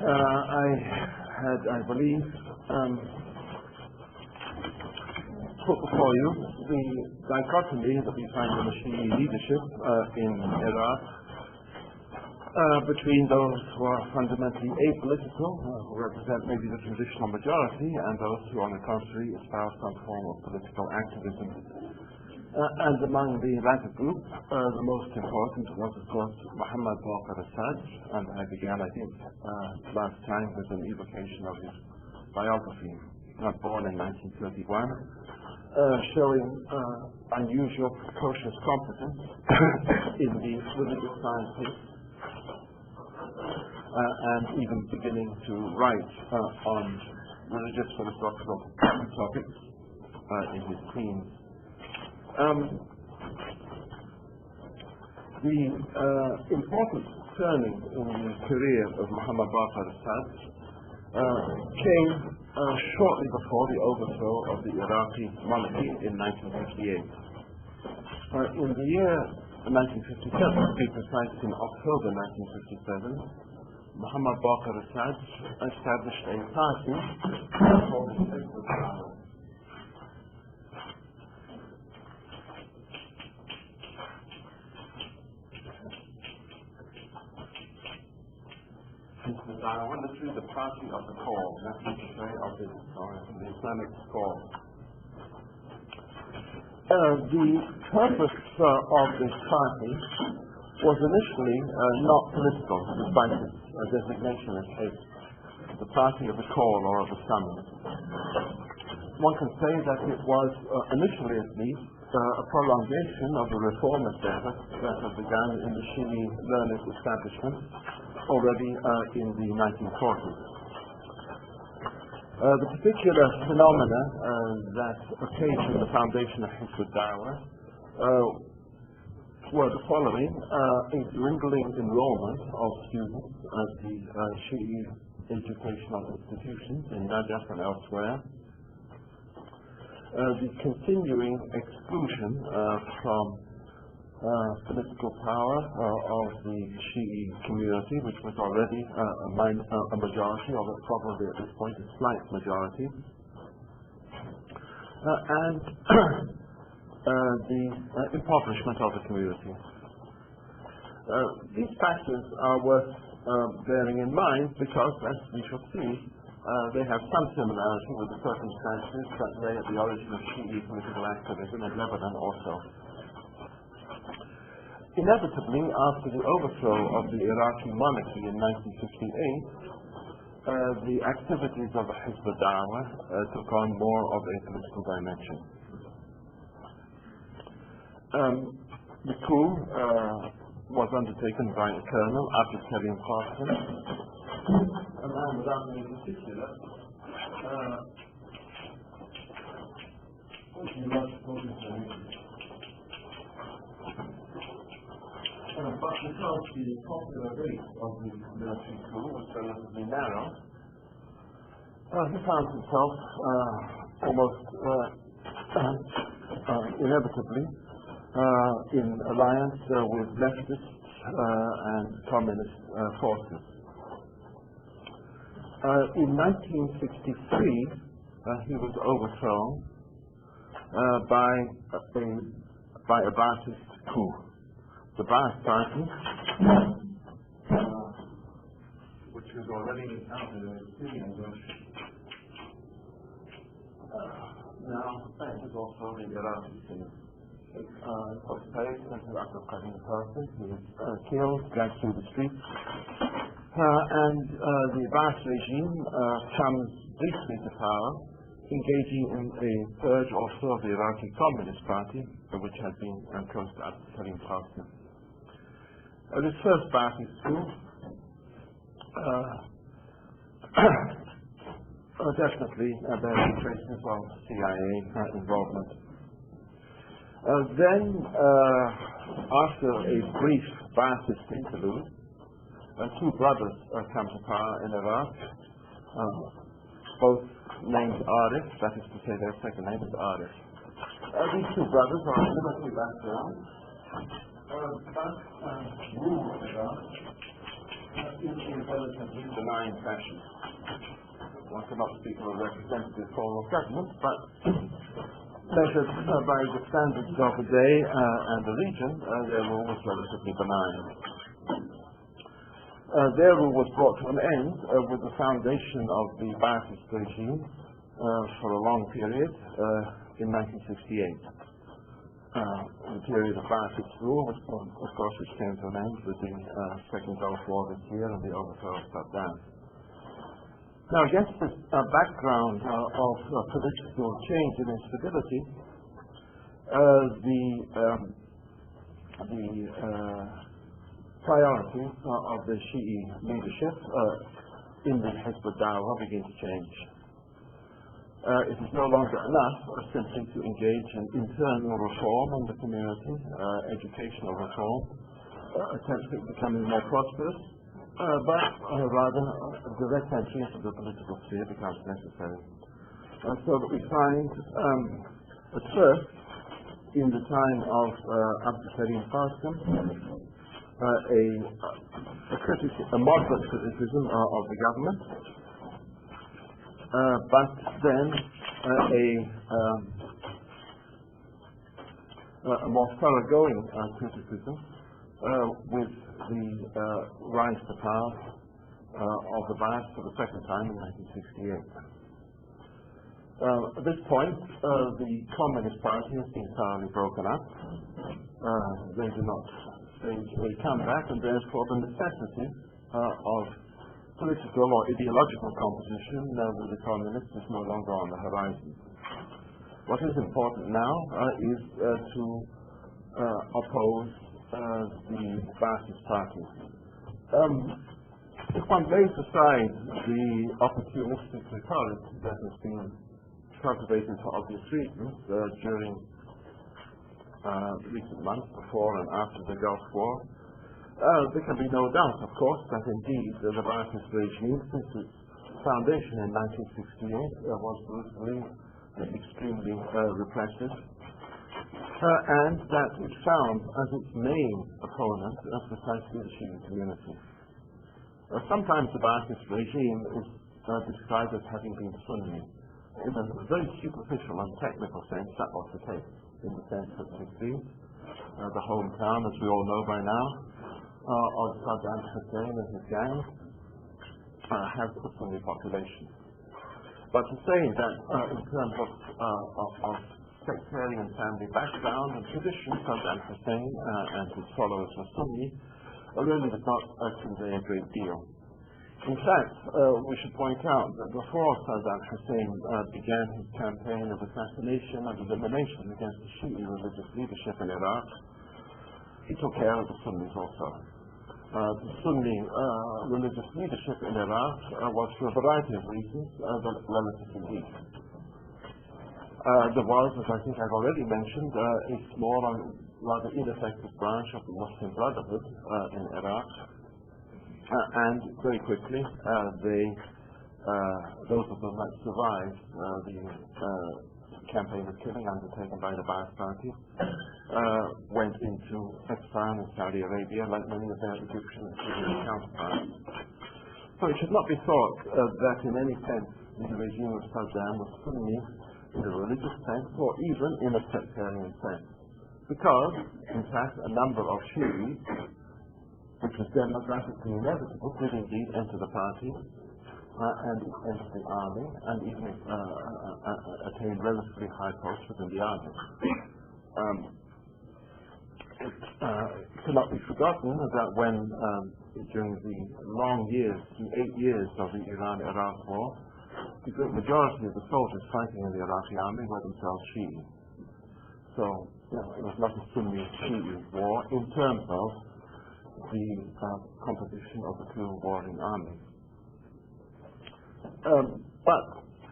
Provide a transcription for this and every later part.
I believe, put before you the dichotomy that we find in the Shi'i leadership in Iraq between those who are fundamentally apolitical, who represent maybe the traditional majority, and those who, on the contrary, espouse some form of political activism. And among the latter group, the most important was, of course, Muhammad Baqir as-Sadr, and I began, I think, last time with an evocation of his biography, born in 1931, showing unusual precocious competence in the religious sciences, and even beginning to write on religious philosophical topics in his teens. The important turning in the career of Muhammad Baqir as-Sadr came shortly before the overthrow of the Iraqi monarchy in 1958. In the year 1957, to be precise, in October 1957, Muhammad Baqir as-Sadr established a party called the as-Sadr. I want to see the party of the call, that's what you say, of the Islamic call. The purpose of this party was initially not political, despite its designation as the party of the call or of the summons. One can say that it was initially, at least, a prolongation of the reformist efforts that had begun in the Shi'i learned establishment already in the 1940s. The particular phenomena that occasioned the foundation of Hizb ut-Dawah were the following: a dwindling enrollment of students at the Shi'i educational institutions in Najaf and elsewhere, the continuing exclusion from political power of the Shi'i community, which was already a majority, although probably at this point a slight majority, and the impoverishment of the community. These factors are worth bearing in mind because, as we shall see, they have some similarity with the circumstances that lay at the origin of Shi'i political activism in Lebanon also. Inevitably, after the overthrow of the Iraqi monarchy in 1958, the activities of Hizb ut-Dawah took on more of a political dimension. The coup was undertaken by a colonel, Abdul Karim Qasim, a man without any particular but because the popular base of the military coup was relatively narrow, he found himself almost inevitably in alliance with leftist and communist forces. In 1963, he was overthrown by a Ba'athist coup. The Ba'ath Party, which was already encountered in the Syrian version, now faces also the Iraqi scene. Of Paris, Abdul Karim Qasim, he was killed, dragged through the streets, and the Ba'ath regime comes briefly to power, engaging in a purge also of the Iraqi Communist Party, which had been close to Abdul Karim Qasim. This first Ba'athist coup definitely bears traces of CIA involvement. Then, after a brief Ba'athist interlude, two brothers come to power in Iraq, both named Arif, that is to say their second name is Arif. These two brothers are of military background, but ruled Iraq in relatively benign fashion. One cannot speak of a representative form of government, but measured by the standards of the day and the region, their rule was relatively benign. Their rule was brought to an end with the foundation of the Ba'athist regime for a long period in 1968. The period of Ba'athist rule, of course, which came to an end with the Second Gulf War this year and the overthrow of Saddam. Now, against this background of political change and instability, the priorities of the Shi'i leadership in the Hizb al-Dawah begin to change. It is no longer enough simply to engage in internal reform in the community, educational reform, attempts at becoming more prosperous, but rather direct entry into the political sphere becomes necessary. So that we find, at first, in the time of Abdul Karim Qasim, a moderate criticism of the government, but then a more thoroughgoing criticism with the rise to power of the Ba'ath for the second time in 1968. At this point, the Communist Party has been thoroughly broken up. They do not stage a comeback, and therefore the necessity of political or ideological competition with the Communists is no longer on the horizon. What is important now is to oppose the Ba'athist Party. If one lays aside the opportunistic rhetoric that has been cultivated for obvious reasons during recent months before and after the Gulf War, there can be no doubt, of course, that indeed the Ba'athist regime, since its foundation in 1968, was brutally and extremely repressive, and that it found as its main opponent precisely the Shi'i community. Sometimes the Ba'athist regime is described as having been Sunni. In a very superficial and technical sense, that was the case, in the sense that the hometown, as we all know by now, of Saddam Hussein and his gang has a Sunni population. But to say that in terms of sectarian family background and tradition, Saddam Hussein and his followers were Sunni, really does not convey a great deal. In fact, we should point out that before Saddam Hussein began his campaign of assassination and elimination against the Shi'i religious leadership in Iraq, he took care of the Sunnis also. The Sunni religious leadership in Iraq was, for a variety of reasons, relatively weak. There was, as I think I've already mentioned, a small and rather ineffective branch of the Muslim Brotherhood in Iraq, and very quickly those of them that survived the campaign of killing undertaken by the Ba'ath Party went into exile in Saudi Arabia, like many of their Egyptian and Syrian counterparts. So it should not be thought that in any sense the regime of Saddam was Sunni in a religious sense or even in a sectarian sense, because in fact a number of Shi'is, which was demographically inevitable, did indeed enter the party and enter the army and even attain relatively high posts within the army. It cannot be forgotten that when during the long years, the 8 years of the Iran-Iraq war, the great majority of the soldiers fighting in the Iraqi army were themselves Shi'i. So it was not a Sunni-Shi'i war in terms of the composition of the two warring armies. But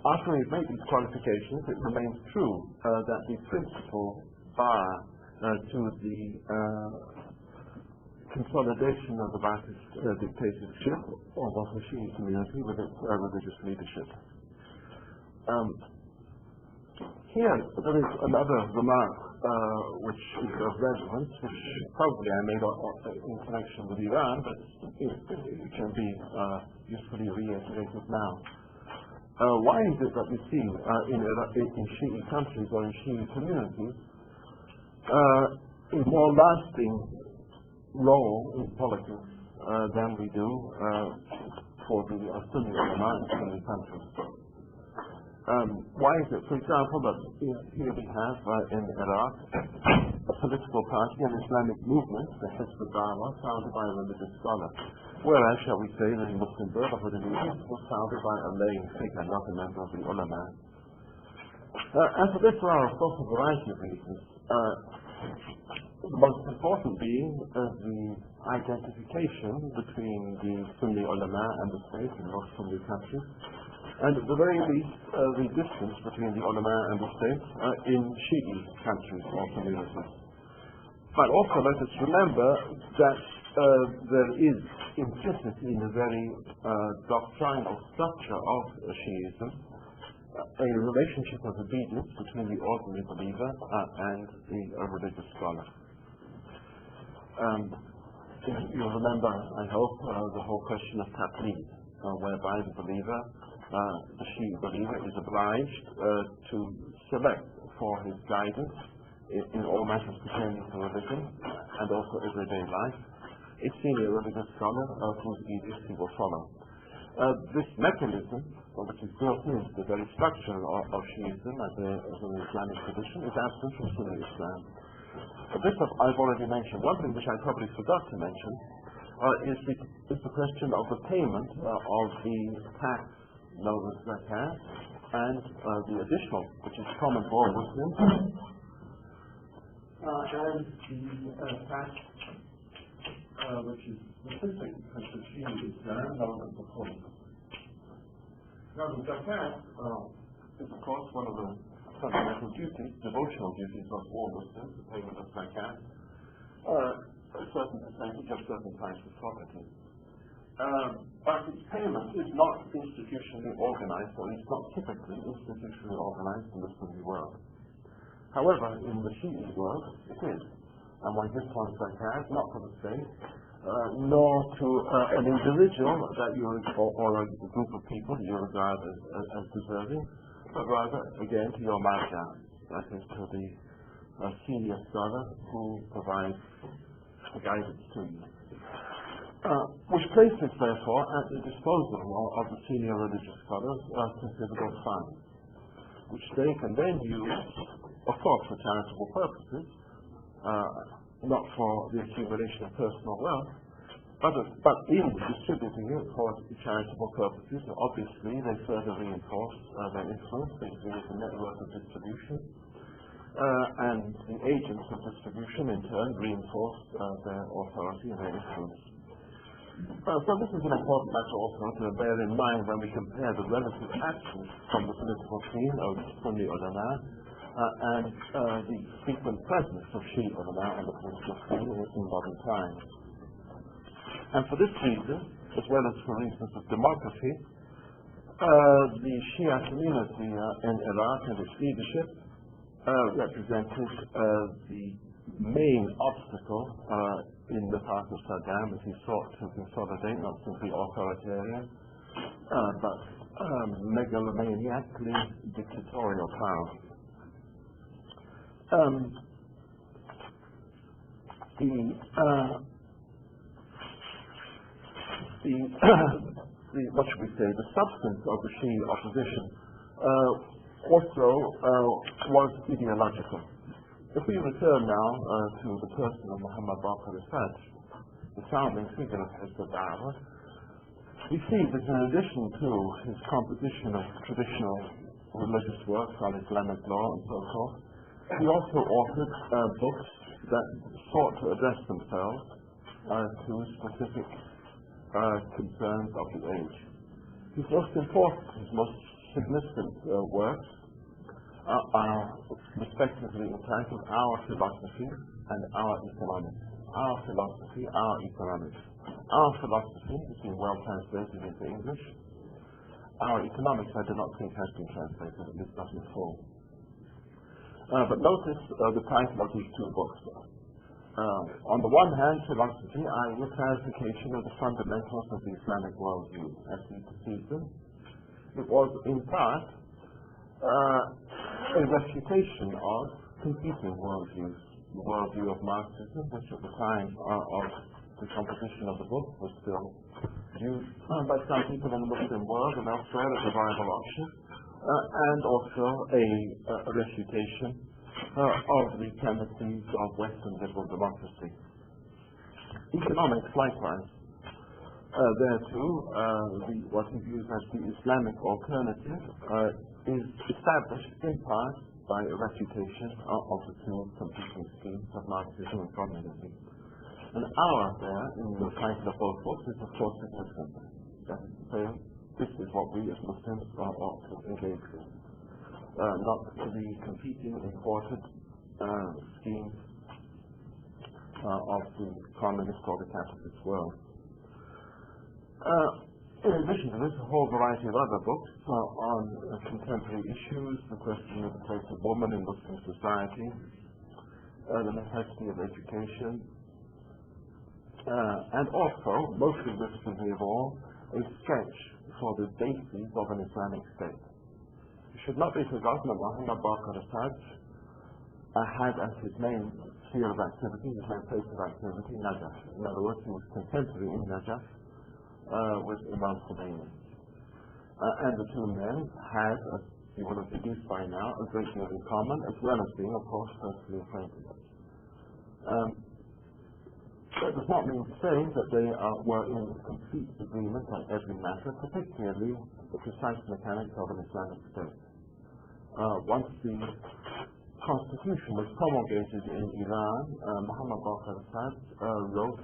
after we've made these qualifications, it remains true that the principal bar to the consolidation of the Ba'athist dictatorship was the Shi'i community with its religious leadership. Here, there is another remark which is of relevance, which probably I made in connection with Iran, but it can be usefully reiterated now. Why is it that we see in Shiite countries or in Shiite communities a more lasting role in politics than we do for the Sunni ulama in Sunni countries? Why is it, for example, that here we have in Iraq a political party, an Islamic movement, the Hizb al-Dawah, founded by a religious scholar, whereas, shall we say, the Muslim Brotherhood in Egypt was founded by a lay figure, not a member of the ulama. And for this there are, of course, a variety of reasons. The most important being the identification between the Sunni ulama and the state in most Sunni countries, and at the very least, the distance between the ulama and the state in Shiite countries or communities. But also let us remember that there is implicit in the very doctrinal structure of Shiism a relationship of obedience between the ordinary believer and the religious scholar. You'll remember, I hope, the whole question of taqlid, whereby the believer, the Shiite believer, is obliged to select for his guidance in all matters pertaining to religion and also everyday life a senior religious scholar whose edicts he will follow. This mechanism, which is built into the very structure of Shiism as an Islamic tradition, is absent from Sunni Islam. This I've already mentioned. One thing which I probably forgot to mention is the question of the payment of the tax known as zakat and the additional, which is common for all Muslims, and the tax which is specific to Shiite Islam known as the khum. Now the zakat is of course one of the fundamental duties, devotional duties of all Muslims, the payment of zakat, a certain percentage of certain types of property. But its payment is not institutionally organized, or is not typically institutionally organized in the Sunni world. However, in the Shiite world, it is. And one gives one's zakat not for the state, nor to an individual that you or a group of people you regard as deserving, but rather, again, to your marja, that is, to the senior scholar who provides guidance to you. Which places, therefore, at the disposal of the senior religious scholars considerable funds, which they can then use, of course, for charitable purposes, not for the accumulation of personal wealth, but in distributing it for charitable purposes. Obviously, they further reinforce their influence. They create a network of distribution, and the agents of distribution, in turn, reinforce their authority and their influence. So this is an important matter also to bear in mind when we compare the relative absence from the political scene of Sunni ulama and the frequent presence of Shiite ulama on the political scene in modern times. And for this reason, as well as for reasons of demography, the Shia community in Iraq and its leadership represented the main obstacle in the path of Saddam as he sought to consolidate not simply authoritarian but megalomaniacally dictatorial power. What should we say, the substance of the Shia opposition also was ideological. If we return now to the person of Muhammad Baqir, the founding figure of Hizb al-Dawah, we see that in addition to his composition of traditional religious works on Islamic law and so forth, he also authored books that sought to address themselves to specific concerns of the age. His most important, his most significant works are respectively entitled Our Philosophy and Our Economics. Our Philosophy, Our Economics. Our Philosophy has been well translated into English. Our Economics I do not think has been translated, at least not in full. But notice the title of these two books. On the one hand, philosophy, i.e. a clarification of the fundamentals of the Islamic worldview as we perceive them. It was, in part, a refutation of competing worldviews. The worldview of Marxism, which at the time of the composition of the book was still viewed by some people in the Muslim world and elsewhere as a viable option, and also a refutation of the tendencies of Western liberal democracy. Economics, likewise. There too, what he views as the Islamic alternative is established in part by a refutation of the two competing schemes of Marxism and communism. And our there, in the title of both books, is of course significant. That is to say, this is what we as Muslims ought to engage with. Not the competing imported schemes of the communist or the capitalist world. In addition to this, a whole variety of other books on contemporary issues, the question of the place of woman in Muslim society, the necessity of education, and also, most significantly of all, a sketch for the bases of an Islamic state. It should not be forgotten that Muhammad Baqir as-Sadr had as his main sphere of activity, his main place of activity, Najaf. In other words, he was contemporary in Najaf with Imam Khomeini. And the two men had, as you will have deduced by now, a great deal in common, as well as being, of course, personally acquainted. That does not mean to say that they were in complete agreement on every matter, particularly the precise mechanics of an Islamic state. Once the constitution was promulgated in Iran, Muhammad Baqir as-Sadr wrote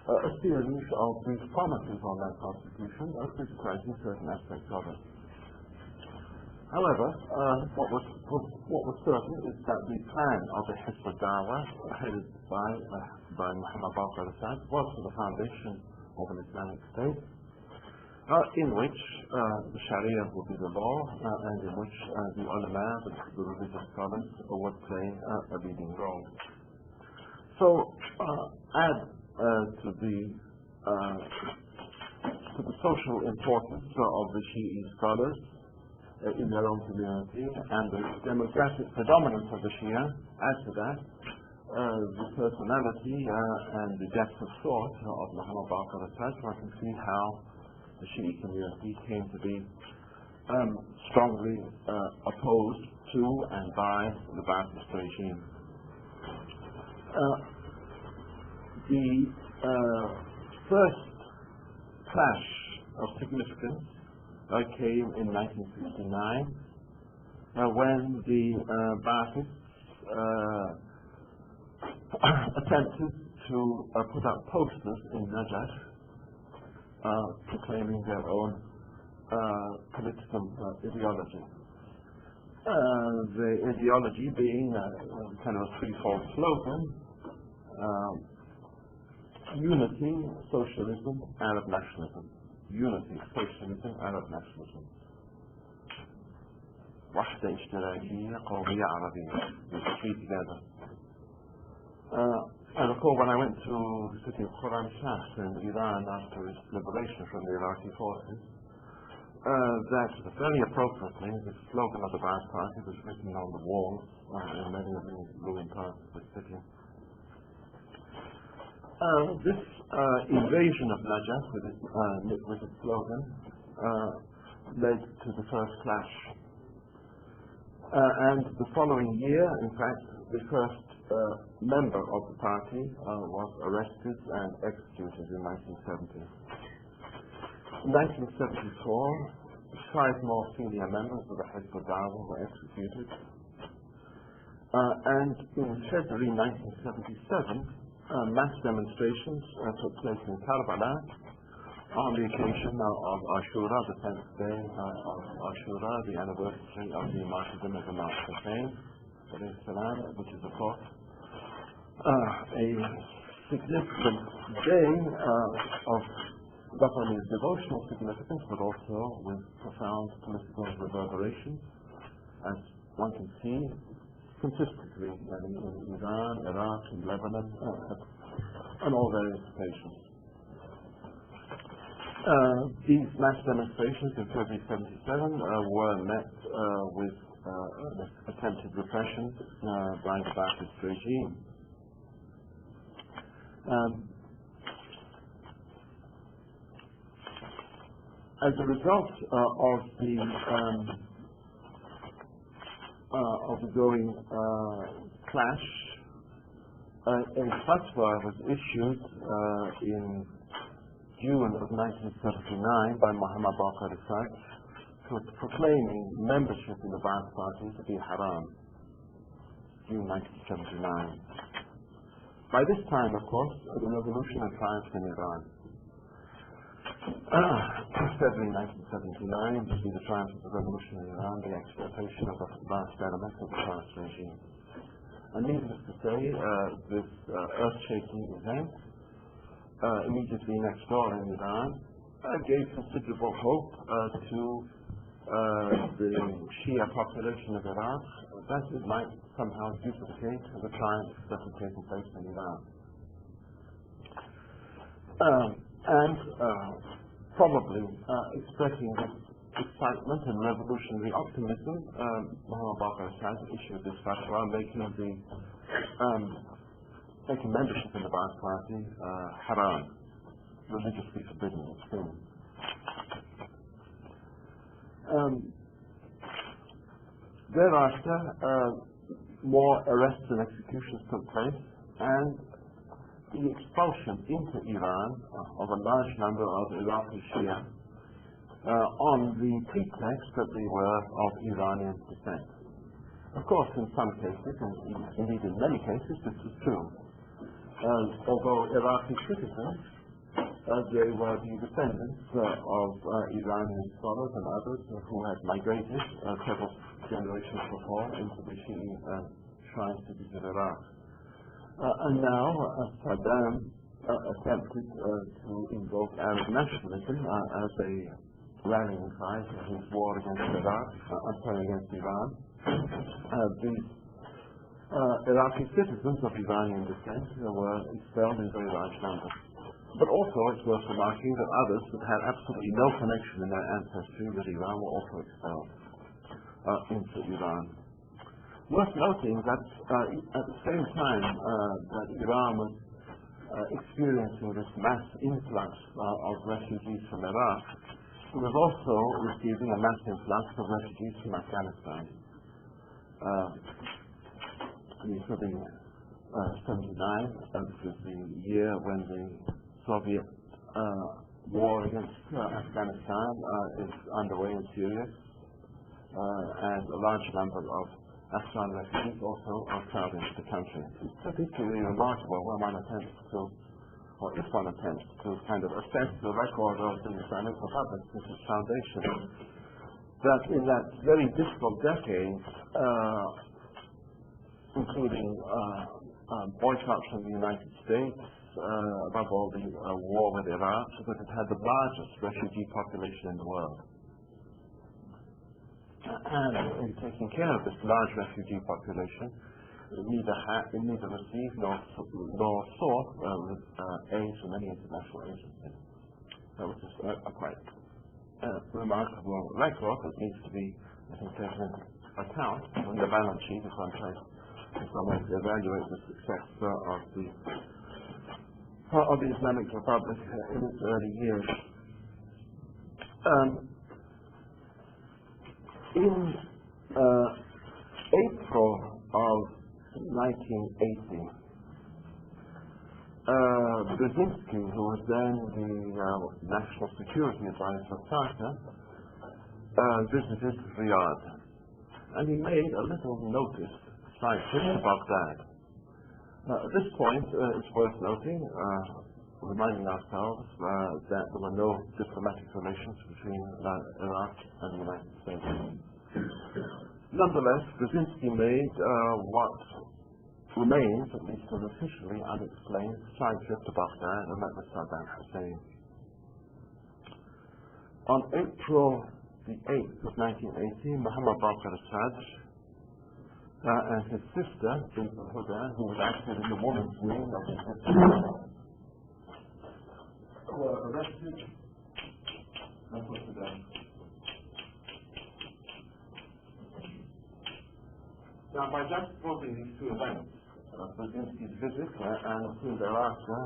a series of brief promises on that constitution, criticizing certain aspects of it. However, what was certain is that the plan of the Hizb al-Dawah, headed by Muhammad Baqir as-Sadr, was for the foundation of an Islamic state, in which the Sharia would be the law, and in which the ulama, the religious scholars, would play a leading role. So, add to the social importance of the Shi'i scholars in their own community, and the demographic predominance of the Shia, add to that the personality and the depth of thought of Muhammad Baqir as-Sadr, one can see how the Shi'i community came to be strongly opposed to and by the Ba'athist regime. The first clash of significance came in 1969 when the Ba'athists attempted to put up posters in Najaf proclaiming their own political ideology. The ideology being kind of a threefold slogan: unity, socialism, Arab nationalism. Unity, socialism, Arab nationalism. وحدة اشتراكية قومية عربية. The three together. I recall when I went to the city of Khorramshahr in Iran after its liberation from the Iraqi forces, that very appropriately the slogan of the Ba'ath Party was written on the walls in many of the ruined parts of the city. This invasion of Najaf with its slogan led to the first clash. And the following year, in fact, the first member of the party was arrested and executed in 1970. In 1974, 5 more senior members of the Hizb al-Dawah were executed. And in February 1977, mass demonstrations took place in Karbala on the occasion of Ashura, the 10th day of Ashura, the anniversary of the martyrdom of Imam Hussein, which is, of course, a significant day of not only devotional significance, but also with profound political reverberations. As one can see, consistently in Iran, Iraq, and Lebanon, on all various occasions. These mass demonstrations in February 1977 were met with attempted repression by the Baqir regime. As a result of the growing clash, a fatwa was issued in June of 1979 by Muhammad Baqir as-Sadr proclaiming membership in the Ba'ath Party to be haram. June 1979. By this time, of course, the revolution had triumphed in Iran. February 1979, to see the triumph of the revolution in Iran, the exploitation of the vast elements of the Shah's regime. And needless to say, this earth-shaking event immediately next door in Iran gave considerable hope to the Shia population of Iraq that it might somehow duplicate the triumph that had taken place in Iran. Probably expressing this excitement and revolutionary optimism, Muhammad Baqir as-Sadr issued this fatwa making membership in the Ba'ath Party haram, religiously forbidden, sin. Thereafter, more arrests and executions took place, and the expulsion into Iran of a large number of Iraqi Shia on the pretext that they were of Iranian descent. Of course, in some cases, and indeed in many cases, this is true. Although Iraqi citizens, they were the descendants of Iranian scholars and others who had migrated several generations before into the Shi'i shrine cities of Iraq. And now Saddam attempted to invoke Arab nationalism as a rallying cry for his war against against Iran. These Iraqi citizens of Iranian descent were expelled in very large numbers. But also it's worth remarking that others that had absolutely no connection in their ancestry with Iran were also expelled into Iran. Worth noting that at the same time that Iran was experiencing this mass influx of refugees from Iraq, it was also receiving a mass influx of refugees from Afghanistan. For the 79, this is the year when the Soviet war against Afghanistan is underway in Syria, and a large number of Afghan refugees also are crowded into the country. It's particularly remarkable when one attempts to, or if one attempts to kind of assess the record of the Islamic Republic since its foundation, that in that very difficult decade, including boycotts from the United States, above all the war with Iraq, that it had the largest refugee population in the world. And in taking care of this large refugee population, it neither received nor sought aid from any international agency. Which is a quite remarkable record that needs to be, I think, taken into account when the balance sheet is one place in some ways to evaluate the success of the Islamic Republic in its early years. In April of 1980, Brzezinski, who was then the National Security Advisor of Carter, visited Riyadh, and he made a little notice slight trip to Baghdad. At this point, it's worth noting, reminding ourselves that there were no diplomatic relations between Iraq and the United States. Nonetheless, Brzezinski made what remains, at least unofficially, unexplained side trip to Baghdad and met with Saddam Hussein. On April the 8th of 1980, Muhammad Baqir as-Sadr and his sister, Bint al-Huda, who was active in the woman's wing of the were arrested and put to death. Now, by juxtaposing these two events, Brzezinski's visit and soon thereafter,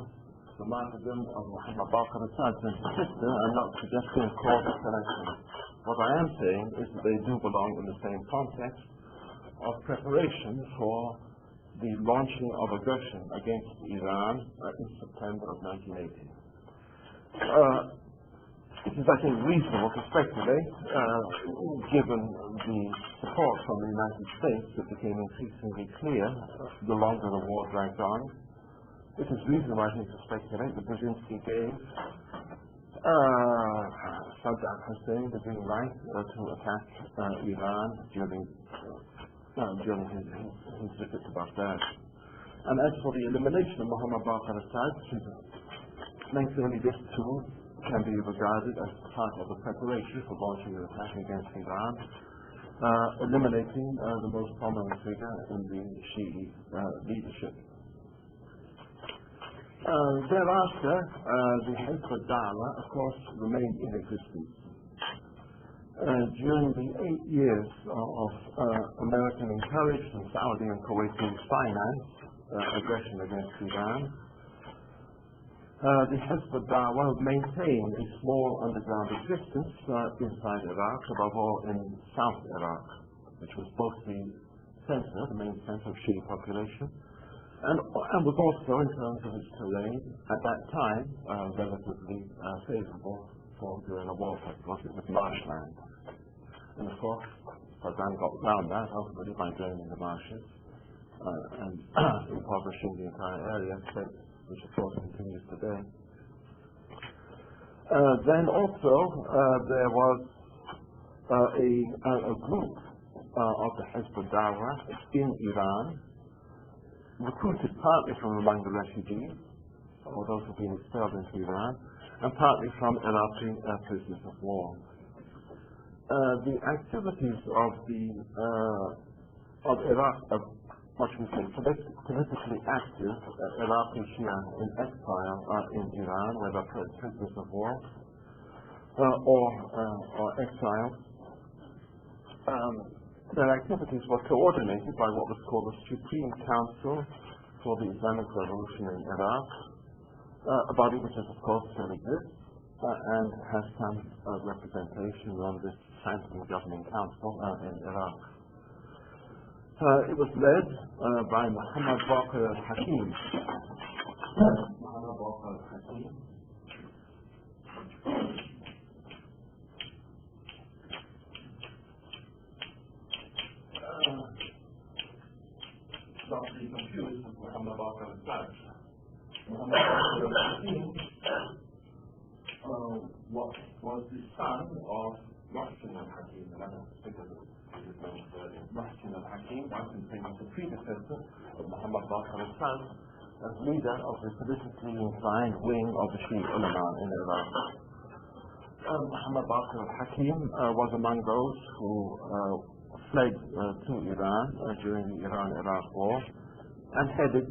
the martyrdom of Muhammad Baqir as-Sadr and his sister, are not suggesting cause of selection. What I am saying is that they do belong in the same context of preparation for the launching of aggression against Iran in September of 1980. It is, I think, reasonable to speculate, given the support from the United States that became increasingly clear the longer the war dragged on. It is reasonable, I think, to speculate that Brzezinski gave Saddam Hussein the green light to attack Iran during his visit to Baghdad. And as for the elimination of Muhammad Baqir as-Sadr, thankfully this too can be regarded as part of the preparation for launching an attack against Iran, eliminating the most prominent figure in the Shi'i leadership. Thereafter, the Hezbollah Dawah, of course, remained in existence. During the 8 years of American encouraged and Saudi and Kuwaiti financed aggression against Iran, the Hezbollah Dawah maintained a small underground existence inside Iraq, above all in South Iraq, which was both the center, the main center of Shi'i population, and was also, in terms of its terrain, at that time, relatively favorable for guerrilla warfare, because it was marshland. And of course, Saddam got around that, ultimately by draining the marshes and impoverishing the entire area, which of course continues today. Then also, there was a group of the Hezbollah Dawah in Iran, recruited partly from among the refugees, or those who have been expelled into Iran, and partly from Iraqi prisoners of war. The activities of Iraq, what should we say, politically active Iraqi Shia in exile in Iran, whether prisoners of war or exile, their activities were coordinated by what was called the Supreme Council for the Islamic Revolution in Iraq, a body which is, of course, still exists and has some representation on this Phantom Governing Council in Iraq. It was led by Muhammad Baqir al-Hakim. Muhammad Baqir al-Hakim not to be confused with Muhammad Baqir al-Sadr. Muhammad Baqir al-Hakim was the son of Muhsin al-Hakim, and I don't think of his name earlier. Muhsin al-Hakim was the predecessor of Muhammad Baqir al-Sadr as leader of the politically inclined wing of the Shi'i ulama in Iraq. Muhammad Baqir al-Hakim was among those who fled to Iran during the Iran-Iraq War and headed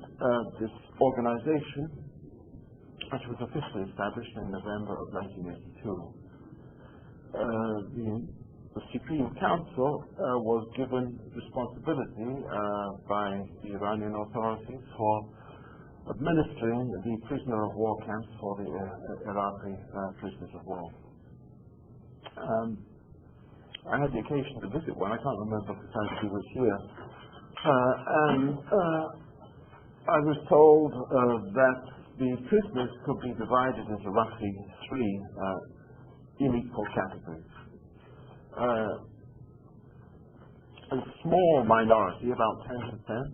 this organization, which was officially established in November of 1982. The Supreme Council was given responsibility by the Iranian authorities for administering the prisoner of war camps for the Iraqi prisoners of war. I had the occasion to visit one. I can't remember precisely who was here. And I was told that the prisoners could be divided into roughly 3 unequal categories. A small minority, about 10%,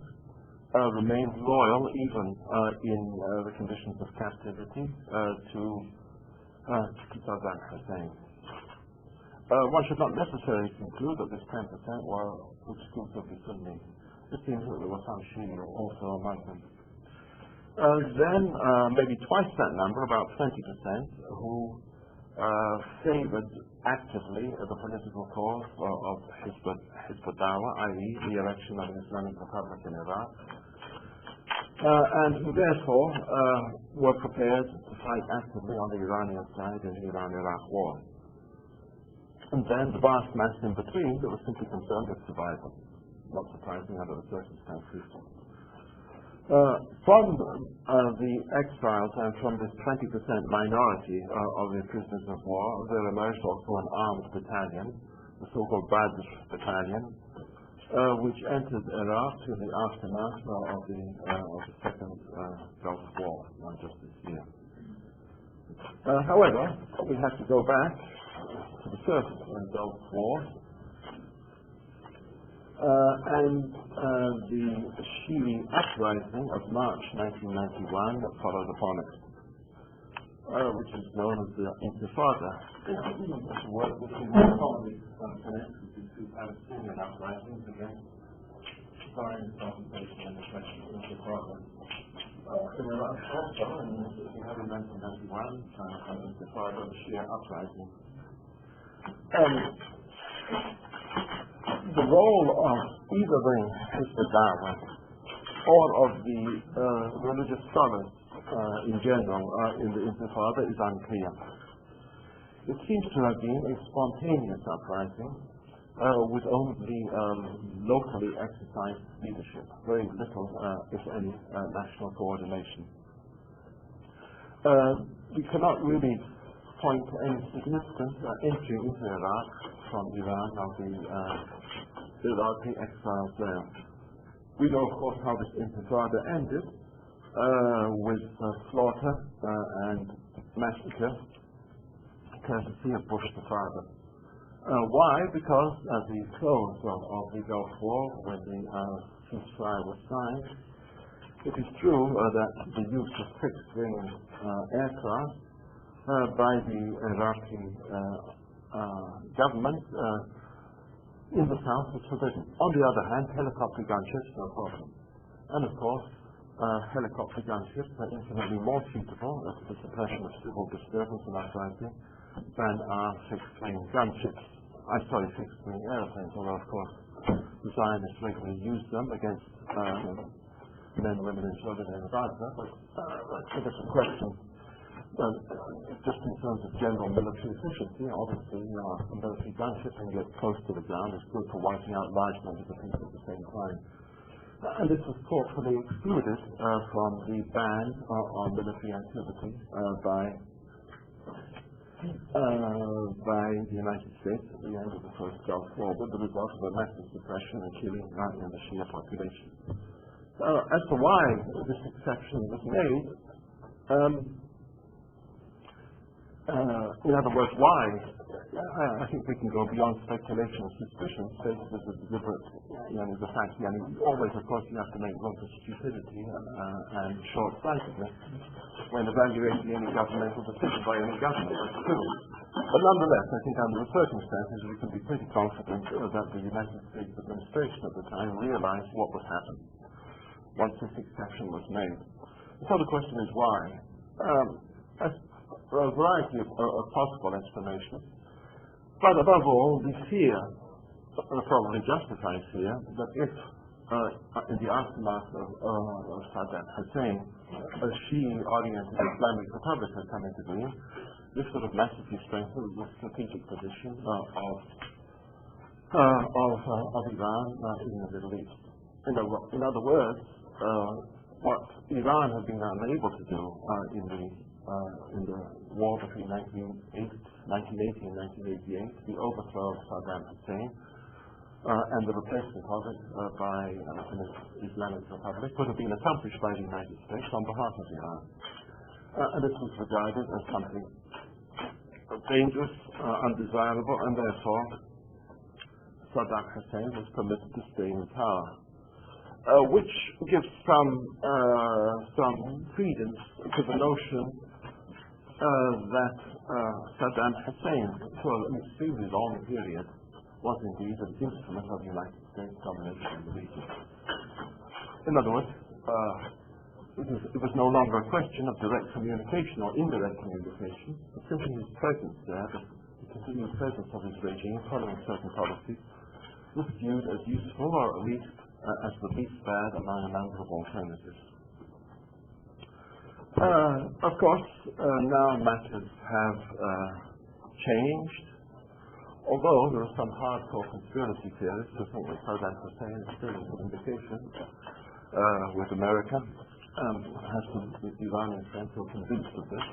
remained loyal even in the conditions of captivity to Saddam Hussein. One should not necessarily conclude that this 10% were exclusively Sunni. It seems that there were some Shia also among them. Then maybe twice that number, about 20%, who favored actively the political cause of Hizb ut-Dawah, i.e. the erection of an Islamic Republic in Iraq, and who therefore were prepared to fight actively on the Iranian side in the Iran-Iraq war. And then the vast mass in between that was simply concerned with survival, not surprising under the circumstances. From the exiles and from this 20% minority of the prisoners of war, there emerged also an armed battalion, the so-called Badr battalion, which entered Iraq in the aftermath of the Second Gulf War, not just this year. However, we have to go back to the first Gulf War, and the Shi'i uprising of March 1991 that followed upon it, which is known as the Intifada. It's a word which is commonly connected with the two Palestinian uprisings against foreign occupation and oppression, Intifada. In Iraq also, we have in 1991, an Intifada, the Shia uprising. The role of either the Hizb ut-Dawah or of the religious scholars in general in the Intifada is unclear. It seems to have been a spontaneous uprising with only locally exercised leadership, very little, if any, national coordination. We cannot really point to any significant entry into Iraq from Iran of the Iraqi exiles there. We know, of course, how this Intifada ended with slaughter and massacre, courtesy of Bush the father. Why? Because at the close of the Gulf War, when the ceasefire was signed, it is true that the use of fixed-wing aircraft by the Iraqi government in the south was forbidden. On the other hand, helicopter gunships, no problem. And of course, helicopter gunships are infinitely more suitable to the suppression of civil disturbance and uprising than are fixed-wing gunships. Fixed-wing airplanes, although of course the Zionists regularly use them against men, women and children in Gaza, but that's a different question. Just in terms of general military efficiency, obviously a military gunship can get close to the ground is good for wiping out large numbers of people at the same time. And this was thoughtfully excluded from the ban on military activity by the United States at the end of the first Gulf War, with the result of a massive suppression and killing in the Shia population. As to why this exception was made, in other words, why? I think we can go beyond speculation and suspicion, say that there's a deliberate, the fact, always, of course, you have to make room for stupidity and short-sightedness when evaluating any governmental decision by any government. That's true. But nonetheless, I think under the circumstances, we can be pretty confident that the United States administration at the time realized what would happen once this exception was made. So the question is why? There are a variety of possible explanations, but above all, the fear, probably justified fear, that if in the aftermath of Saddam Hussein, a Shi'i-oriented Islamic Republic had come into being, this would have massively strengthened the strategic position of Iran in the Middle East. In other words, what Iran had been unable to do in the war between 1980 and 1988, the overthrow of Saddam Hussein, and the replacement of it by an Islamic Republic would have been accomplished by the United States on behalf of Iran. And this was regarded as something dangerous, undesirable, and therefore Saddam Hussein was permitted to stay in power, which gives some credence to the notion that Saddam Hussein, for an extremely long period, was indeed an instrument of United States domination in the region. In other words, it was no longer a question of direct communication or indirect communication, but simply his presence there, the continued presence of his regime following certain policies, was viewed as useful or at least as the least bad among a number of alternatives. Of course, now matters have changed, although there are some hardcore conspiracy theorists who think that Saddam Hussein is still in communication with America. Has the Iranian friends who are convinced of this.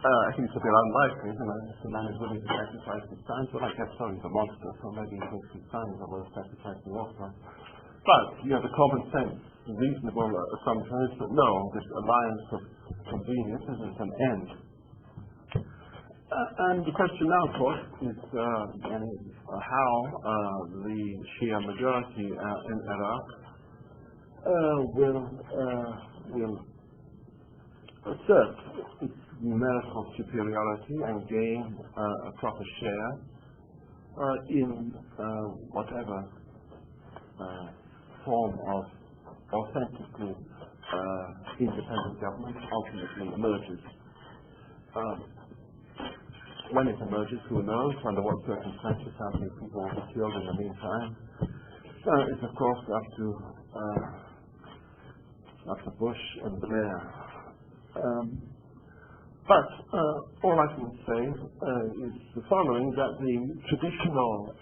I think it's a bit unlikely, if the man is willing to sacrifice his sons. Well, I guess so, he's a monster, so maybe he thinks his sons are worth sacrificing also. But, the common sense, reasonable assumption is that no, this alliance of convenience is an end. And the question now, of course, is how the Shia majority in Iraq will assert its numerical superiority and gain a proper share in whatever form of authentically independent government ultimately emerges. When it emerges, who knows, under what circumstances, how many people will be killed in the meantime. It's of course up to Bush and Blair. But all I can say is the following, that the traditional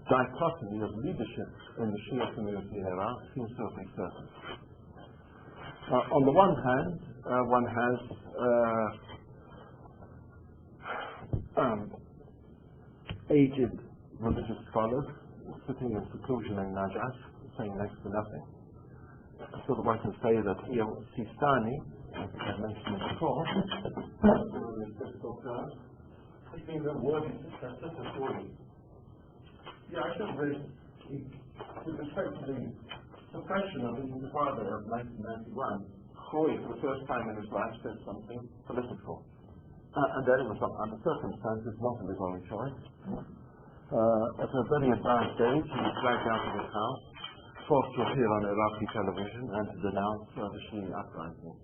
dichotomy of leadership in the Shia community in Iraq seems to have been certain. On the one hand, one has aged religious scholars sitting in seclusion in Najaf, saying next to nothing. So that one can say that here, Sistani, as I mentioned before, has been a worthy successor to Shuri. I should raise, with respect to the suppression of the Intifada of 1991, Khoi, for the first time in his life, said something political. And then it was under circumstances not of his own choice. At a very advanced age, he was dragged out of his house, forced to appear on Iraqi television and to denounce the Shia uprising.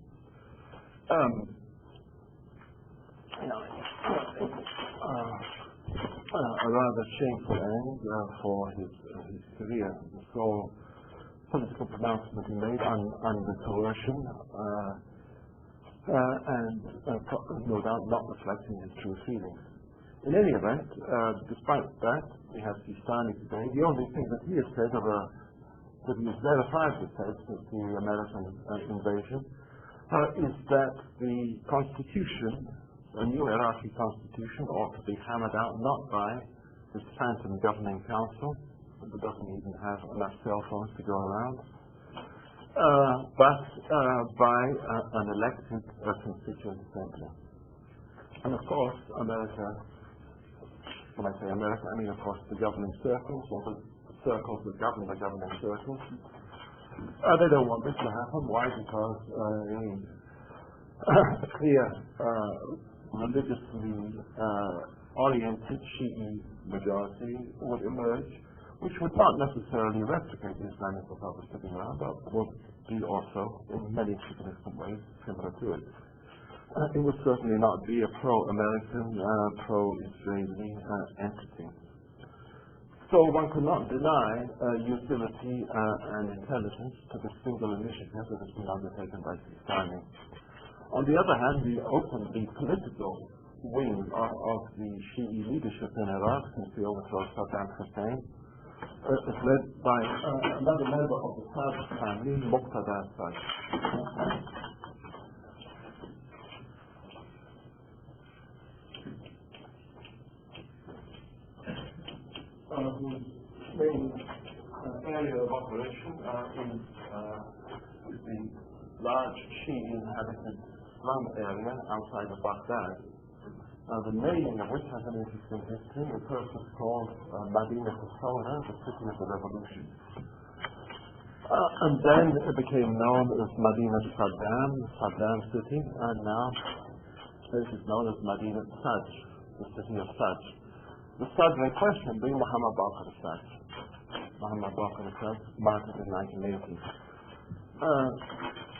A rather shameful end for his career. The sole political pronouncement he made under coercion, and no doubt not reflecting his true feelings. In any event, despite that, we have Sistani today. The only thing that he has said that he has verifiably said since the American invasion is that the Constitution, a new Iraqi Constitution, ought to be hammered out not by this phantom governing council that doesn't even have enough cell phones to go around, but by an elected constituent assembly. And of course, America, when I say America, I mean of course the governing circles, or the circles that govern the governing circles. They don't want this to happen. Why? Because a clear, religiously oriented Shi'i majority would emerge, which would not necessarily replicate the Islamic Republic of Iran, but would be also, in many significant ways, similar to it. It would certainly not be a pro-American, pro-Israeli entity. So one could not deny utility and intelligence to the single initiative that has been undertaken by Sistani. On the other hand, the political wing of the Shi'i leadership in Iraq since the overthrow of Saddam Hussein is led by another member of the Sadr family, Muqtada as-Sadr. Whose main area of operation is the large Shi'i inhabited slum area outside of Baghdad. The naming of which has an interesting history. It first was called Madinah al-Thawra, the city of the revolution. And then it became known as Madinah al-Saddam, the Saddam city, and now it is known as Madinah al-Sadr, the city of Sadr. The Sadr in question being Muhammad Baqir as-Sadr. Muhammad Baqir as-Sadr, martyred in 1980.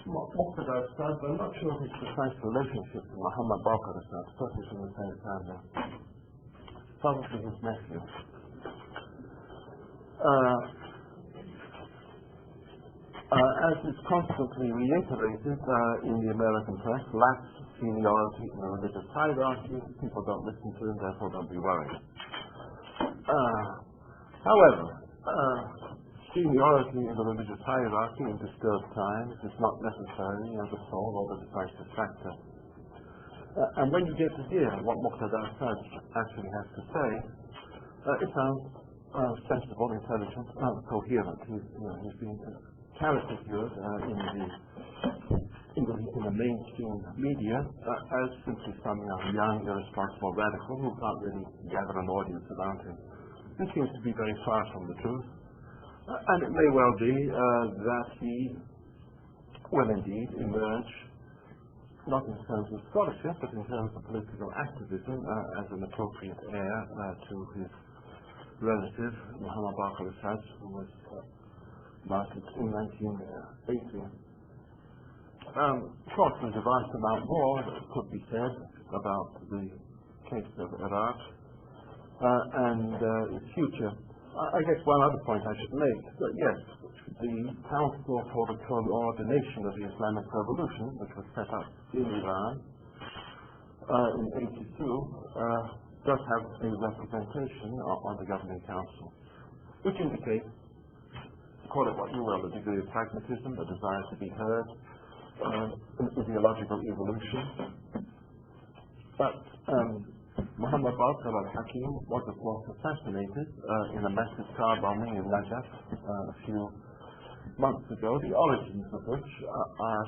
Muqtada as-Sadr, I'm not sure of his precise relationship to Muhammad Baqir as-Sadr, certainly from the same family. Probably his nephew. As is constantly reiterated in the American press, lacks seniority in the religious hierarchy. People don't listen to him, therefore don't be worried. However, seniority in the religious hierarchy in disturbed times is not necessarily the sole or the decisive factor. And when you get to hear what Muqtada as-Sadr actually has to say, it sounds sensible, intelligent, coherent. He's been caricatured in the mainstream media as simply some young, irresponsible radical who can't really gather an audience around him. This seems to be very far from the truth. And it may well be that he will indeed emerge, not in terms of scholarship, but in terms of political activism, as an appropriate heir to his relative, Muhammad Baqir as-Sadr, who was martyred in 1980. Of course, there's a vast amount more that could be said about the case of Iraq and its future. I guess one other point I should make, that yes, the Council for the Coordination of the Islamic Revolution, which was set up in Iran in 1982, does have a representation on the Governing Council, which indicates, call it what you will, a degree of pragmatism, a desire to be heard, an ideological evolution. But Muhammad Baqir al-Hakim was, of course, assassinated in a massive car bombing in Najaf a few months ago, the origins of which are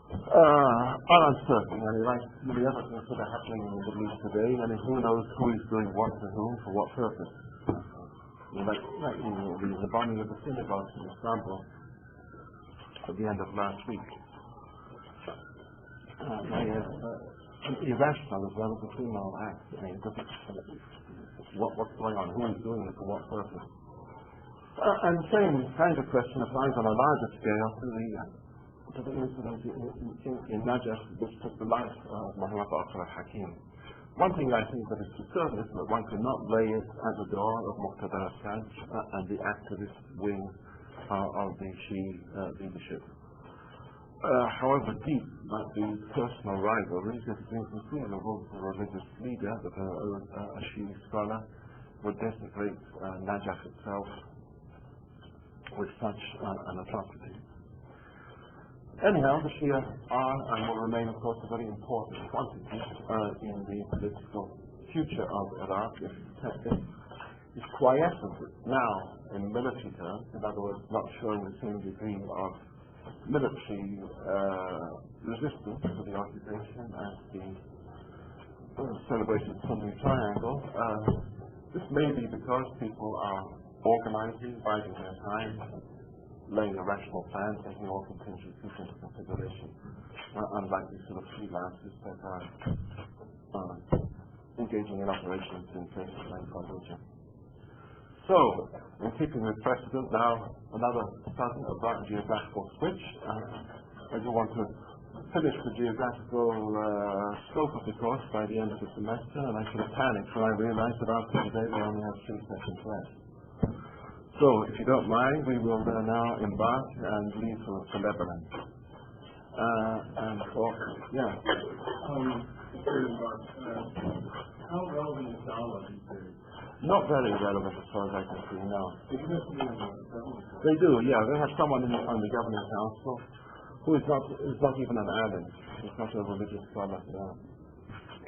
uncertain. I mean, like many other things that are happening in the Middle East today, I mean, who knows who is doing what to whom, for what purpose. Like the bombing of the synagogue in Istanbul at the end of last week. Irrational as well as a criminal act. I mean, what's going on? Who is doing it? For what purpose? And the same kind of question applies on a larger scale to the incident in Najaf, which took the life of Muhammad Baqir al-Hakim. One thing I think that is disturbing is that one cannot lay it at the door of Muqtada as-Sadr and the activist wing of the Shia leadership. However deep might be personal rivalries, it seems to see in the role of a religious leader that a Shia scholar would desecrate Najaf itself with such an atrocity. Anyhow, the Shia are and will remain, of course, a very important quantity in the political future of Iraq. It's quiescent now in military terms, in other words, not showing the same degree of military resistance to the occupation as the celebrated Sunni Triangle. This may be because people are organizing, biding their time, laying a rational plan, taking all contingencies into consideration, unlike these sort of freelancers that are engaging in operations in places like Fallujah. So, in keeping with precedent, now another sudden abrupt geographical switch. I do want to finish the geographical scope of the course by the end of the semester, and I should have panicked when I realized that after today we only have 3 sessions left. So, if you don't mind, we will now embark and leave for Lebanon. And talk, yeah. How relevant is Dawah these days? Not very relevant as far as I can see, no. They do, yeah. They have someone on the Governing Council who is not even an alim. He's not a religious scholar.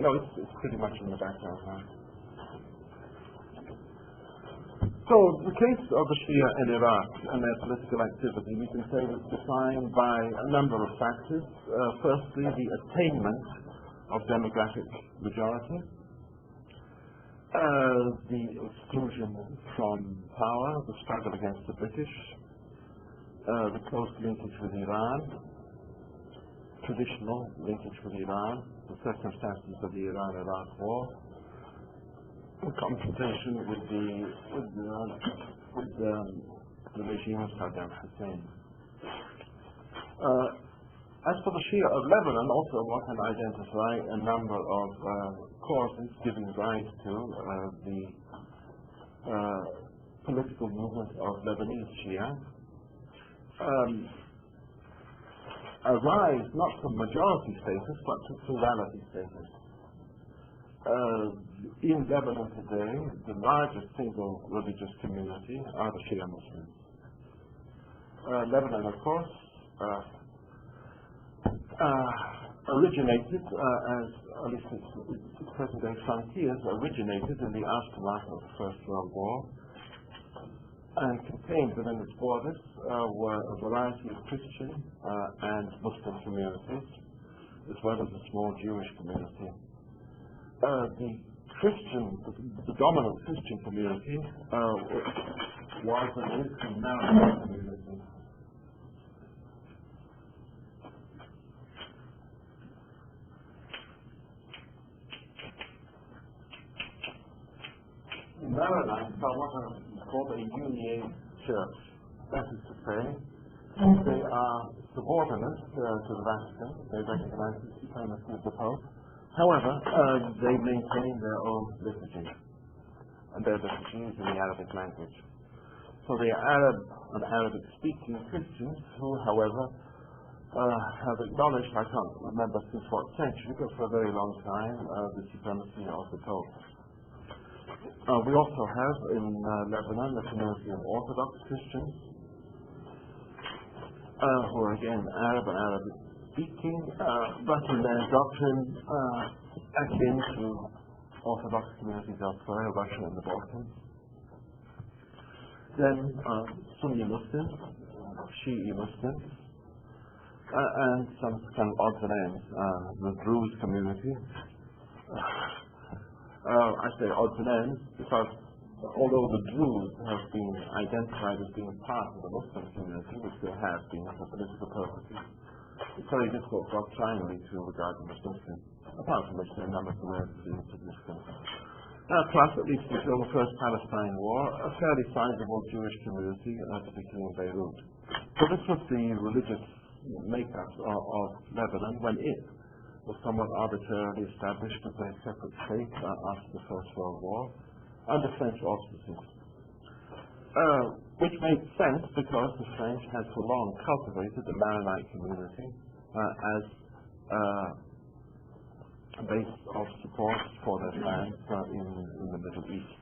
No, it's pretty much in the background now. So, the case of the Shia in Iraq and their political activity, we can say is defined by a number of factors. Firstly, the attainment of demographic majority, the exclusion from power, the struggle against the British, the close linkage with Iran, traditional linkage with Iran, the circumstances of the Iran-Iraq war, the confrontation with the regime of Saddam Hussein. As for the Shia of Lebanon, also one can identify a number of causes giving rise to the political movement of Lebanese Shia. A rise not from majority status but to plurality status. In Lebanon today, the largest single religious community are the Shia Muslims. Lebanon, of course, originated, at least its present-day frontiers originated in the aftermath of the First World War, and contained within its borders were a variety of Christian and Muslim communities, as well as a small Jewish community. The dominant Christian community was and is the Maronite community. The Maronites are what are called a Uniate church. That is to say, they are subordinate to the Vatican. They recognize the supremacy of the Pope. However, they maintain their own liturgy, and their liturgy is in the Arabic language. So they are Arab and Arabic-speaking Christians who, however, have acknowledged, I can't remember since what century, but for a very long time, the supremacy of the Pope. We also have in Lebanon a community of Orthodox Christians, who are again Arab and Arabic-speaking, but in their doctrine akin to Orthodox communities elsewhere, Russia and the Balkans. Then Sunni Muslims, Shi'i Muslims, and some kind of odds and ends, the Druze community. I say odds and ends because although the Druze have been identified as being part of the Muslim community, which they have been for political purposes, it's very difficult doctrinally to regard them as Muslim, apart from which their numbers are relatively insignificant. Plus, at least until the First Palestine War, a fairly sizable Jewish community, particularly in Beirut. So this was the religious makeup of Lebanon when it was somewhat arbitrarily established as a separate state after the First World War, under French auspices. Which made sense because the French had for long cultivated the Maronite community as a base of support for their plans in the Middle East.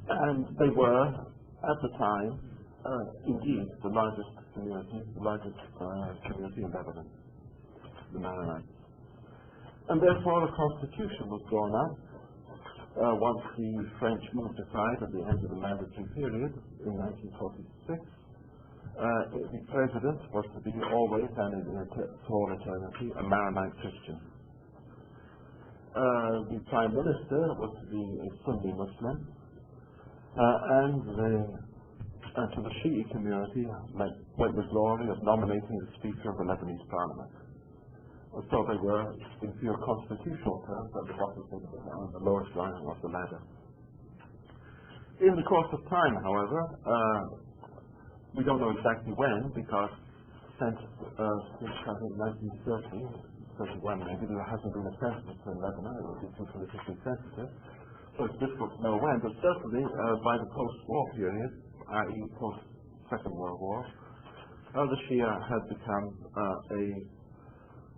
And they were, at the time, indeed the largest community in Lebanon, the Maronites. And therefore the constitution was drawn up once the French moved aside at the end of the mandatory period in 1946. The president was to be always and for all eternity a Maronite Christian. The prime minister was to be a Sunni Muslim, and to the Shi'i community went the glory of nominating the Speaker of the Lebanese Parliament. So they were, in pure constitutional terms, at the bottom of the lowest rung of the ladder. In the course of time, however, we don't know exactly when, because since I think 1930, 31 maybe, there hasn't been a census in Lebanon. It would be too politically sensitive. So it's difficult to know when, but certainly by the post-war period, i.e. post-Second World War, the Shia had become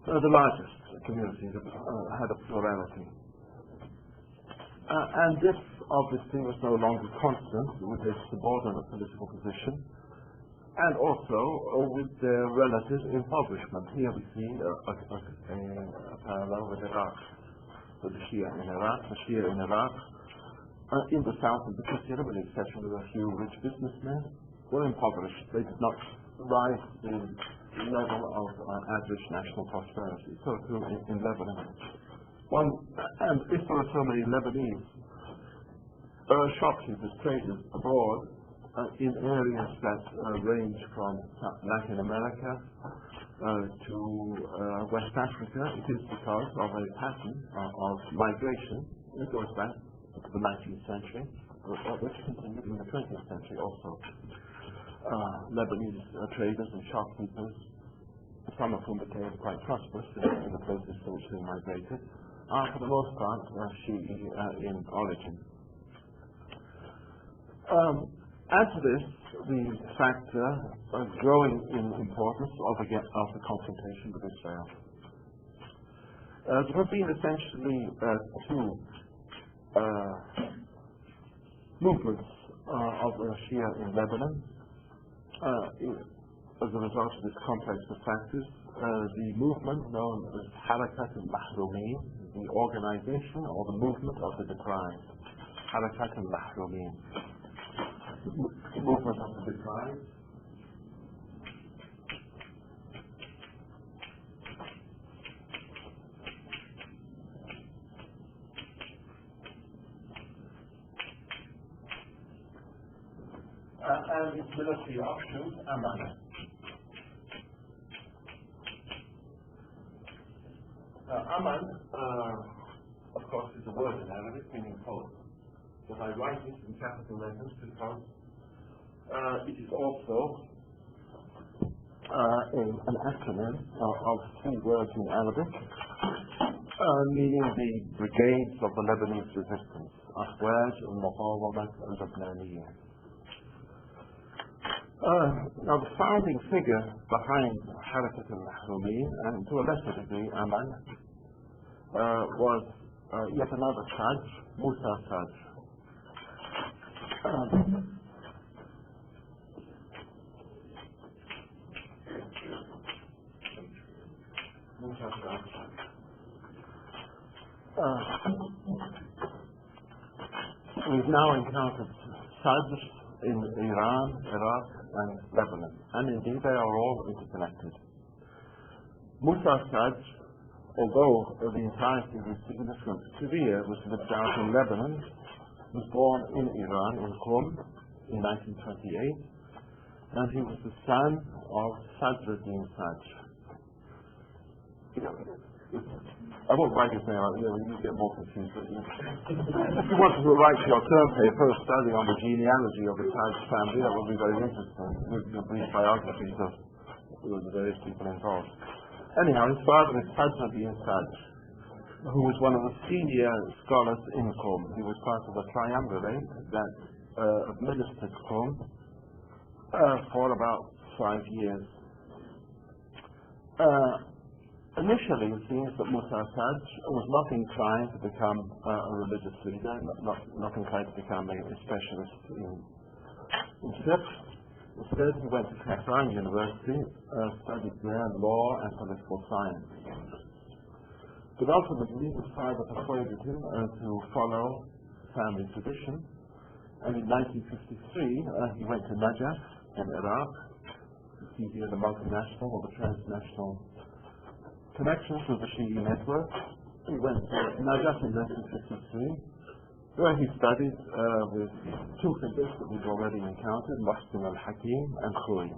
the largest community that had a plurality. And this obviously was no longer constant with their subordinate political position, and also with their relative impoverishment. Here we see a parallel with Iraq, with the Shia in Iraq. The Shia in Iraq, in the south in particular, with the exception of a few rich businessmen, were impoverished. They did not rise to the level of average national prosperity. So too in Lebanon. And if there are so many Lebanese shopkeepers, traders abroad in areas that range from Latin America to West Africa, it is because of a pattern of migration. It goes back to the 19th century, which continued in the 20th century also. Lebanese traders and shopkeepers, some of whom became quite prosperous in the places to which they migrated, are for the most part Shi'i in origin. Add to this the factor growing in importance of the confrontation with Israel. There have been essentially two movements of Shia in Lebanon. As a result of this complex of factors, the movement known as Harakat al-Mahrumin, the organization or the movement of the deprived. Harakat al-Mahrumin, movement of the deprived. And its military offshoot, Aman. Aman, of course, is a word in Arabic meaning hope. But I write it in capital letters because it is also an acronym of three words in Arabic, meaning the brigades of the Lebanese resistance, Afwaj, al-Muqawamat, and Lebananiya. Now, the founding figure behind Harakat al-Mahrumin, and to a lesser degree Aman, was yet another Sadr, Musa Sadr. Musa Sadr. We've now encountered Sadrs in Iran, Iraq, and Lebanon, and indeed they are all interconnected. Musa Sadr, although the entirety of his significant career was lived out in Lebanon, was born in Iran, in Qom, in 1928, and he was the son of Sadruddin Sadr. I won't write his name out, you get more confused. If you want to write your term paper, a study on the genealogy of the Sadr family, that would be very interesting, with the brief biographies of the various people involved. Anyhow, his father is Sadruddin Sadr, who was one of the senior scholars in Qom. He was part of a triumvirate that administered Qom for about 5 years. Initially, it seems that Musa Sadr was not inclined to become a religious leader, not inclined to become a specialist in fiqh. Instead, he went to Tehran University, studied there law and political science. But ultimately, his father persuaded him to follow family tradition, and in 1953, he went to Najaf in Iraq to see here the multinational or the transnational connections with the Shi'i network. He went to Najaf in 1953, where he studied with two figures that we've already encountered, Muhsin al-Hakim and Khoui.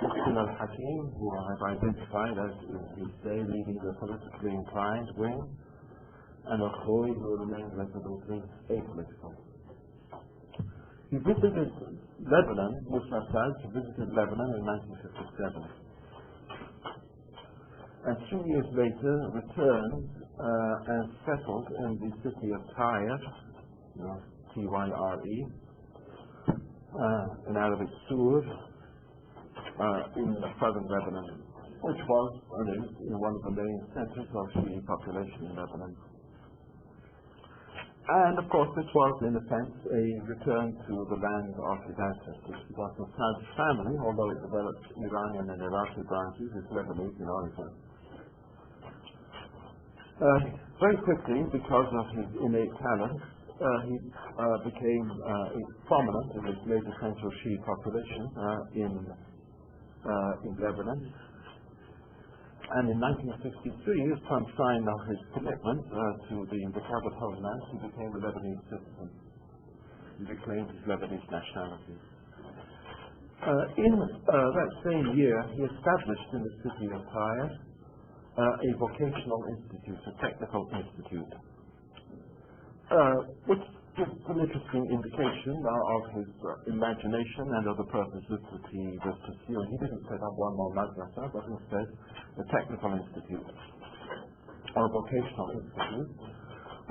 Muhsin al-Hakim, who I have identified as in his day leading the politically inclined wing, and Khoui, who remained resolutely apolitical. He visited Lebanon, Musa Sadr visited Lebanon in 1957. And 2 years later returned and settled in the city of Tyre, Tyre, in Arabic Sur, in southern Lebanon, which was one of the main centers of Shi'i population in Lebanon. And of course this was in a sense a return to the land of his ancestors, because the Sadr family, although it developed Iranian and Iraqi branches, is Lebanese in origin. Very quickly, because of his innate talent, he became prominent in this later central Shi'i population in Lebanon. And in 1963, upon sign of his commitment to the recovered homeland, he became a Lebanese citizen. He reclaimed his Lebanese nationality. In that same year, he established in the city of Tyre a vocational institute, a technical institute, which gives an interesting indication of his imagination and of the purposes that he was pursuing. He didn't set up one more madrasa, but instead a technical institute or a vocational institute,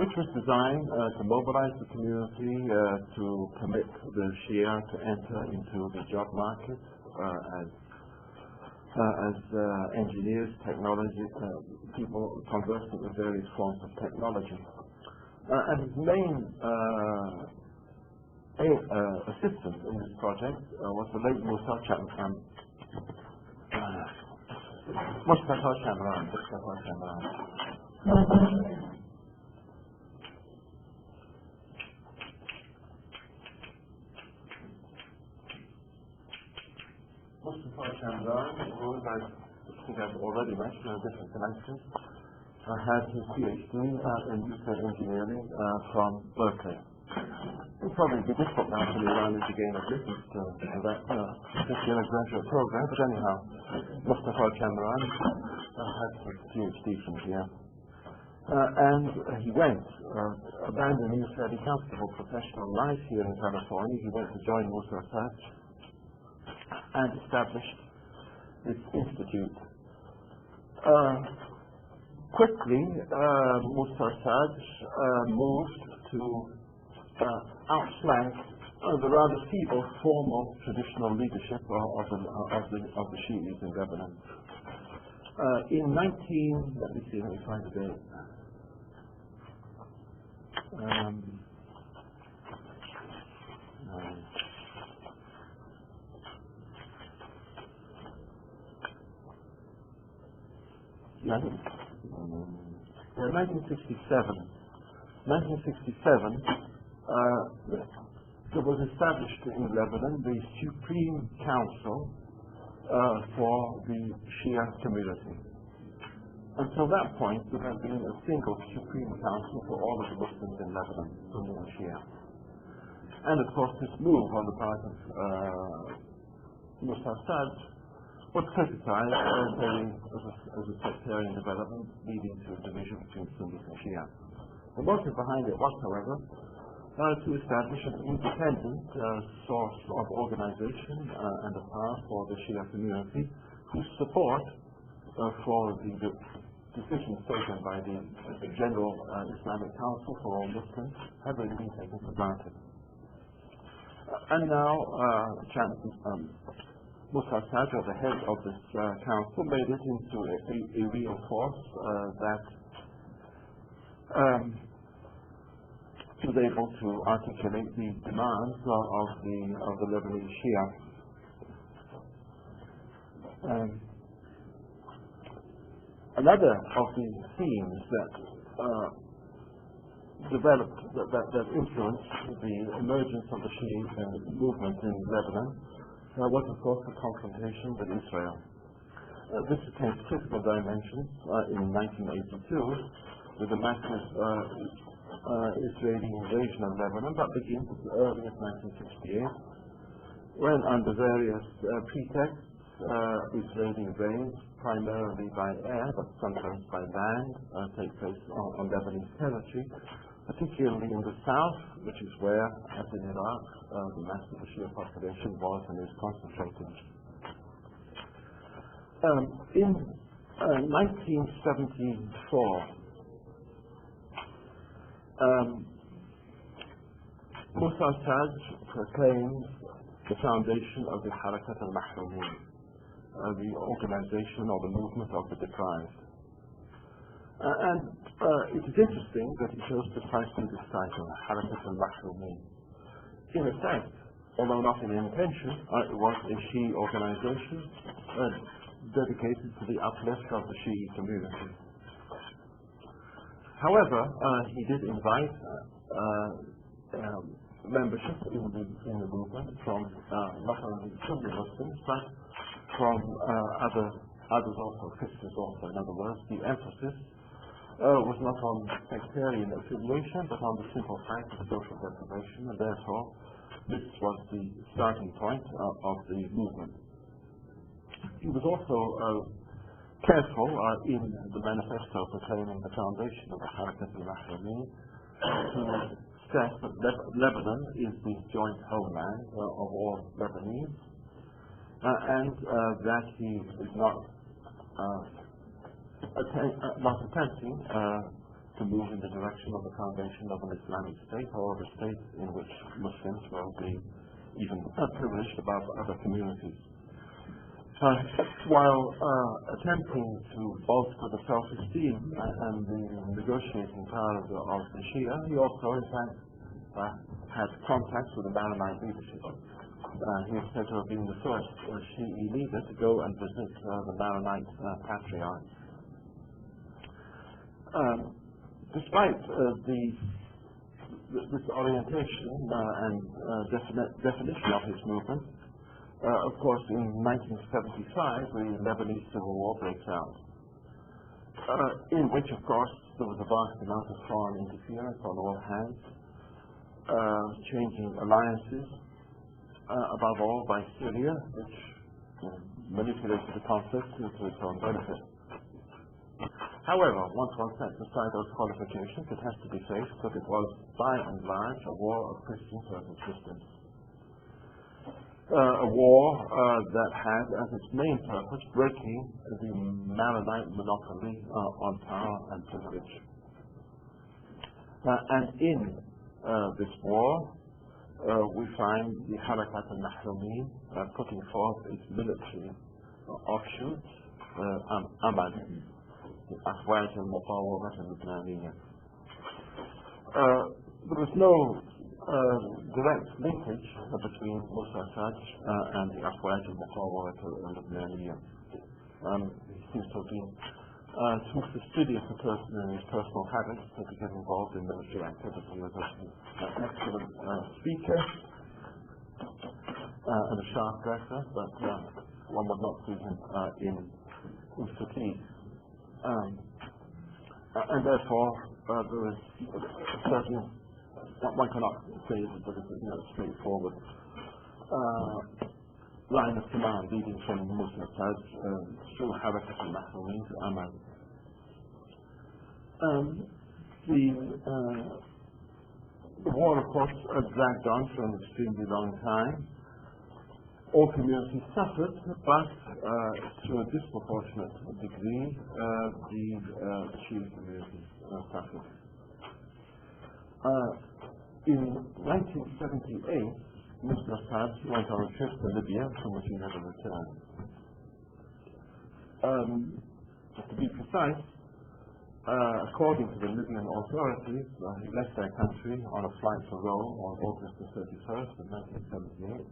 which was designed to mobilize the community, to permit the Shia to enter into the job market as engineers, technology, people conversant with various forms of technology. And his main assistant in this project was the late Mustafa Shamran. Mustafa Shamran, who, I think I've already mentioned in different connections, had his PhD in nuclear engineering from Berkeley. It would probably be difficult now for the Iranians to gain admittance to that particular graduate program, but anyhow, Mustafa Shamran had his PhD from here. And he went, abandoning his fairly comfortable professional life here in California. He went to join Musa Sadr and established this institute. Quickly, Musa Sadr moved to outflank the rather feeble formal traditional leadership of the Shi'is in Lebanon. Let me find the date. In 1967, there was established in Lebanon the Supreme Council for the Shia community. Until that point, there had been a single Supreme Council for all of the Muslims in Lebanon, Sunni and Shia. And of course, this move on the part of Musa Sadr was criticized as a sectarian development leading to a division between Sunnis and Shia. The motive behind it was, however, to establish an independent source of organization and of power for the Shia community, whose support for the decisions taken by the General Islamic Council for all Muslims had really been taken for granted. And now, Musa Sadr, the head of this council, made it into a real force that was able to articulate the demands of the Lebanese Shia. Another of the themes that developed, that influenced the emergence of the Shia movement in Lebanon was, of course, the confrontation with Israel. This attained critical dimensions in 1982 with the massive Israeli invasion of Lebanon, but begins as early as 1968, when, under various pretexts, Israeli raids, primarily by air, but sometimes by land, take place on Lebanese territory, particularly in the south, which is where, as in Iraq, the mass of the Shia population was and is concentrated. In 1974, Musa Sadr proclaimed the foundation of the Harakat al-Mahrumin, the organization or the movement of the deprived. And it is interesting that he chose precisely this title, Harakat al-Mahrumin. In effect, although not in intention, it was a Shi'i organization dedicated to the uplift of the Shi'i community. However, he did invite membership in the movement from not only Sunni Muslims, but from others also, Christians also. In other words, the emphasis was not on sectarian affiliation, but on the simple fact of social deprivation, and therefore this was the starting point of the movement. He was also careful in the manifesto proclaiming the foundation of the Harakat al-Mahrumin to stress that Lebanon is the joint homeland of all Lebanese, and that he is not attempting to move in the direction of the foundation of an Islamic state or a state in which Muslims will be even privileged above other communities. While attempting to bolster the self-esteem and the negotiating power of the Shia, he also, in fact, had contacts with the Maronite leadership. He is said to have been the first Shi'i leader to go and visit the Maronite patriarch. Despite this orientation and definition of his movement, of course, in 1975, the Lebanese Civil War breaks out, in which, of course, there was a vast amount of foreign interference on all hands, changing alliances, above all by Syria, which manipulated the conflict to its own benefit. However, once one sets aside those qualifications, it has to be faced that it was, by and large, a war of Christian persistence. A war that had as its main purpose breaking the Maronite monopoly on power and privilege. And in this war, we find the Harakat al-Mahrumin putting forth its military offshoot, Amal, the Afwaj al-Muqawamat al-Lebaniyya. There was no direct linkage between as-Sadr and the Afwaj al-Muqawamat al-Lebaniyya. He seems to have been too fastidious a person in his personal habits to get involved in military activity. As an excellent speaker and a sharp dresser, but one would not see him in fatigue. And therefore, there is a certain, one cannot say that there is a straightforward line of command leading from Muslim sides through Harakat al-Mahrumin to Amal. The war, of course, dragged on for an extremely long time. All communities suffered, but to a disproportionate degree, the Shia communities suffered. In 1978, Mr. Assad went on a trip to Libya, from which he never returned. To be precise, according to the Libyan authorities, he left their country on a flight to Rome on August the 31st of 1978,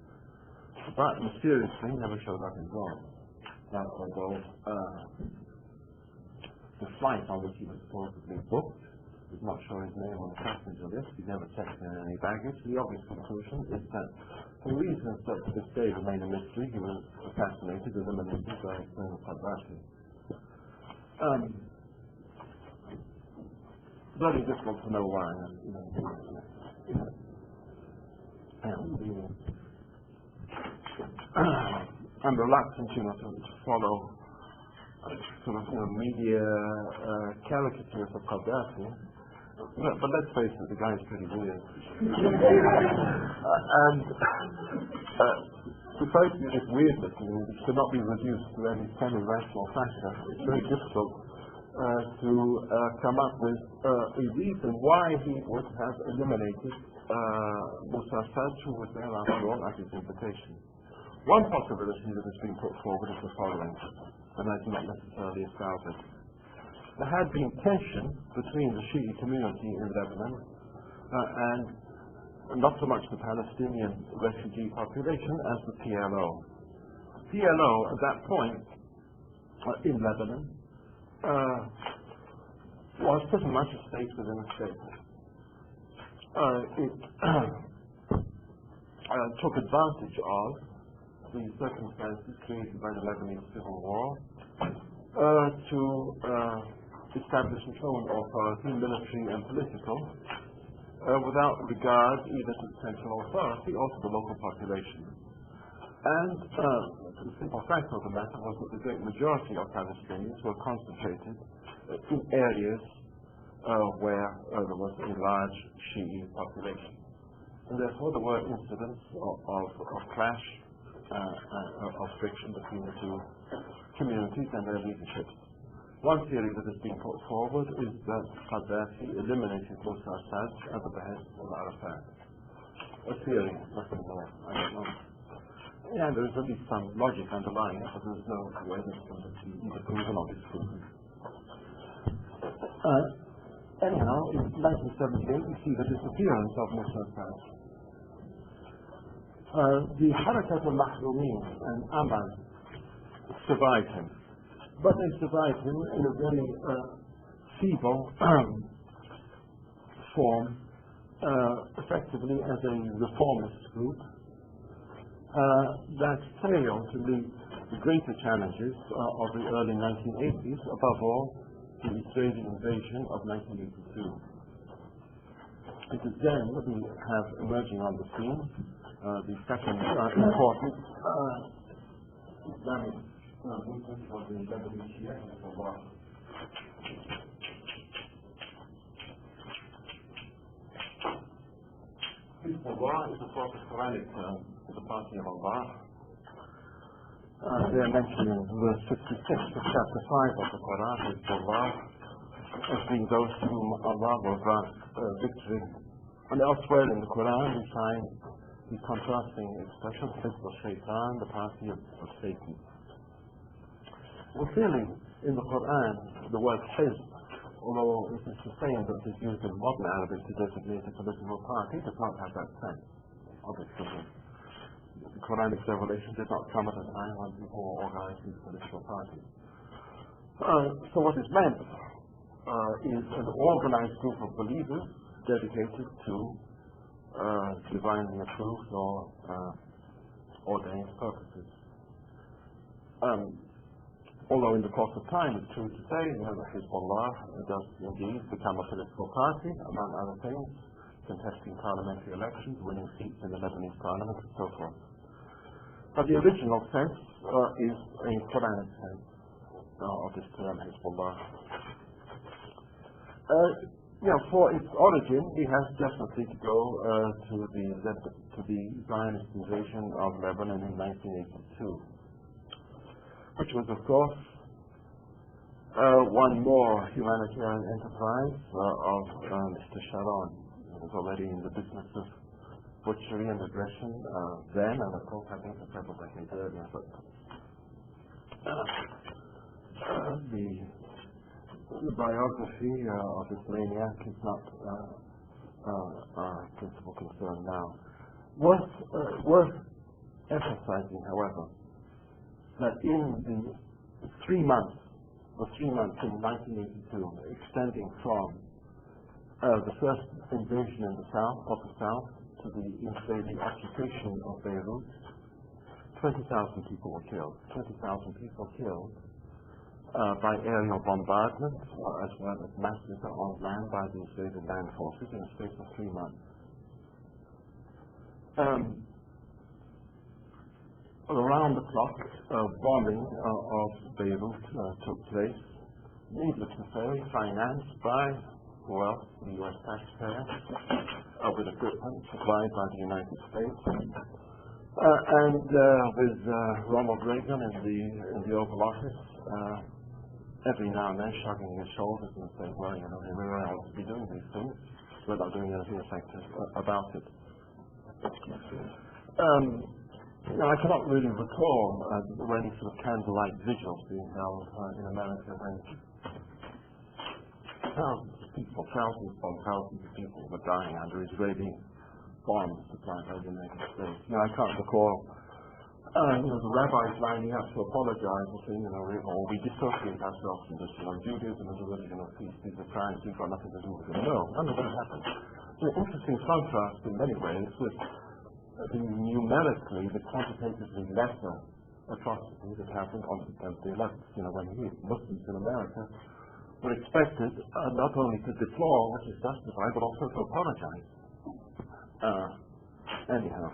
but mysteriously never showed up in Rome. Now, although the flight on which he was supposedly booked did not show his name on the passenger list, he never checked in any baggage. The obvious conclusion is that, for reasons that to this day remain a mystery, he was assassinated, eliminated by Colonel Gaddafi. Very difficult to know why. I'm reluctant, to follow media caricatures of Gaddafi, but let's face it, the guy's pretty weird. And precisely this weirdness, which cannot be reduced to any semi-rational factor, it's very difficult to come up with a reason why he would have eliminated Musa Assad, who was there after all at his invitation. One possibility that has been put forward is the following, and I do not necessarily espouse it. There had been tension between the Shi'i community in Lebanon and not so much the Palestinian refugee population as the PLO. PLO at that point in Lebanon was pretty much a state within a state. It took advantage of the circumstances created by the Lebanese Civil War to establish its own authority, military and political, without regard either to the central authority or to the local population. And the simple fact of the matter was that the great majority of Palestinians were concentrated in areas where there was a large Shi'i population. And therefore there were incidents of clash, of friction between the two communities and their leaderships. One theory that has been put forward is that Gaddafi eliminated Musa Assad at the behest of Arafat. A theory, nothing more, I don't know. Yeah, there is at least some logic underlying it, but there's no way that it can be either proven or disproven. Anyhow, in 1978, we see the disappearance of Musa Assad. The Harakat al-Mahroumin and Amal survived him, but they survived him in a very feeble form, effectively as a reformist group that failed to meet the greater challenges of the early 1980s, above all the Israeli invasion of 1982. It is then that we have emerging on the scene the second important Islamic movement for the Lebanese Shia Hezbollah. Hezbollah is a proper Quranic term for the party of Allah. They are mentioned in verse 56 of chapter 5 of the Quran, Hezbollah, as being those to whom Allah will grant victory. And elsewhere in the Quran we find the contrasting expression, Hizb al-Shaytan, the party of Satan. Well, clearly, in the Quran, the word Hizb, although it is the same that is used in modern Arabic to designate a political party, does not have that sense. Obviously, the Quranic revelation did not come at a time when people were organized these political parties. So what is meant is an organized group of believers dedicated to divinely approved or ordained purposes. Although in the course of time, it's true to say that Hezbollah does indeed become a political party, among other things, contesting parliamentary elections, winning seats in the Lebanese parliament, and so forth. But the original sense is a Quranic sense of this term, Hezbollah. For its origin, we have definitely to go to the Zionist invasion of Lebanon in 1982, which was, of course, one more humanitarian enterprise of Mr. Sharon, who was already in the business of butchery and aggression then, and of course I think for several decades earlier. But the biography of this maniac is not our principal concern now. Worth emphasizing, however, that in the 3 months in 1982, extending from the first invasion in the south, of the south, to the Israeli occupation of Beirut, 20,000 people were killed. 20,000 people killed by aerial bombardment, as well as massacre on land by the Israeli land forces in a space of 3 months. Around the clock, bombing of Beirut took place, needless to say, financed by, who else? The U.S. taxpayer, with equipment supplied by the United States, and with Ronald Reagan in the Oval Office, every now and then shrugging his shoulders and saying, well, we really ought to be doing these things. We're not doing anything effective about it. I cannot really recall any sort of candlelight vigils being held in America when thousands upon thousands of people were dying under Israeli bombs supplied by the United States. I can't recall the rabbis lining up to apologize and saying, we dissociate ourselves from this, Judaism is a religion of peace, these are crimes, we've got nothing to do with it. No, none of that happened. An interesting contrast in many ways with the numerically, the quantitatively lesser atrocity that happened on September the 11th. When Muslims in America were expected not only to deplore what is justified, but also to apologize. Anyhow,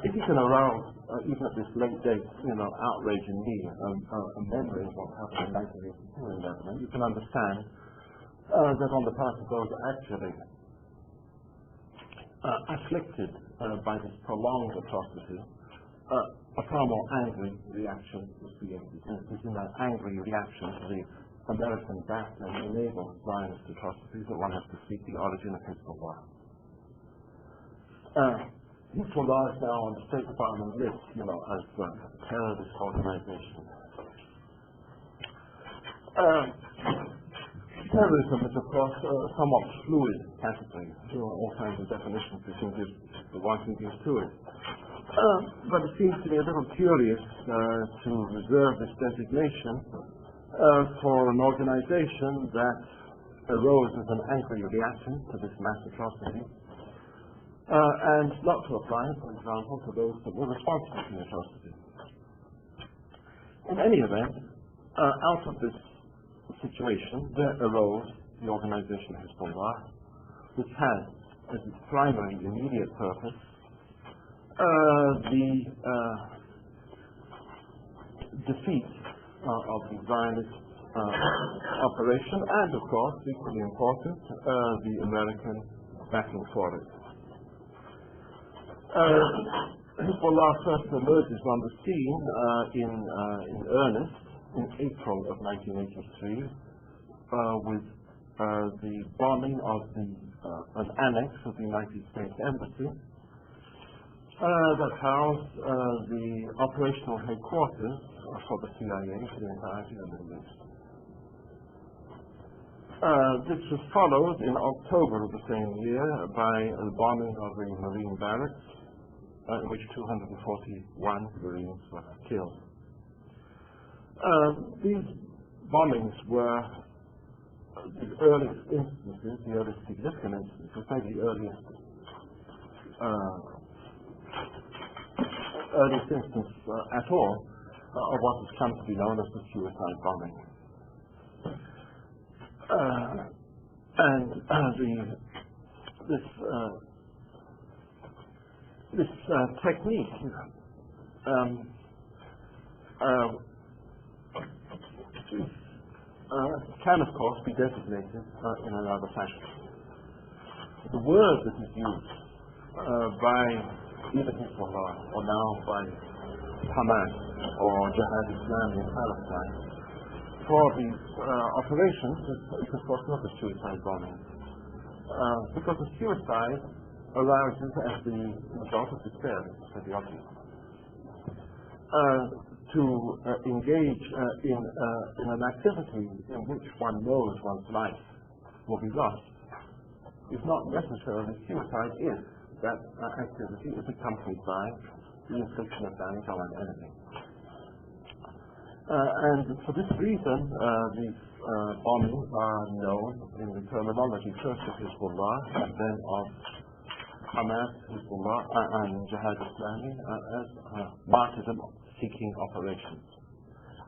if you can arouse, even at this late date, outrage in me, a memory of what happened in 1982 in Lebanon, you can understand that on the part of those actually afflicted by this prolonged atrocity, a far more angry reaction was created. And it was in that angry reaction to the American-backed and enabled Zionist atrocities that one has to seek the origin of Hezbollah. Hezbollah is now on the State Department list, as a terrorist organization. Terrorism is, of course, a somewhat fluid category. There are all kinds of definitions one can give to it. But it seems to me a little curious to reserve this designation for an organization that arose as an angry reaction to this mass atrocity, and not to apply, for example, to those that were responsible for the atrocity. In any event, out of this situation, there arose the organization Hezbollah, which had as its primary immediate purpose the defeat of the Zionist operation, and of course, equally important, the American backing for it. Hezbollah first emerges on the scene in earnest in April of 1983 with the bombing of an annex of the United States Embassy that housed the operational headquarters for the CIA for the entirety of the Middle East. This was followed in October of the same year by the bombing of the Marine barracks, in which 241 Marines were killed. These bombings were the earliest instances, the earliest significant instances, maybe the earliest instance at all of what has come to be known as the suicide bombing. This technique can, of course, be designated in another fashion. The word that is used by either Hezbollah or now by Hamas or Jihad Islamic in Palestine for these operations is, of course, not a suicide bombing, because a suicide arises as the result of despair, as the object. To engage in an activity in which one knows one's life will be lost is not necessarily suicide if that activity is accompanied by the infliction of damage on an enemy. And for this reason, these bombings are known in the terminology first of Hezbollah and then of Hamas, Hezbollah, and Jihad Islamic as martyrdom-seeking operations.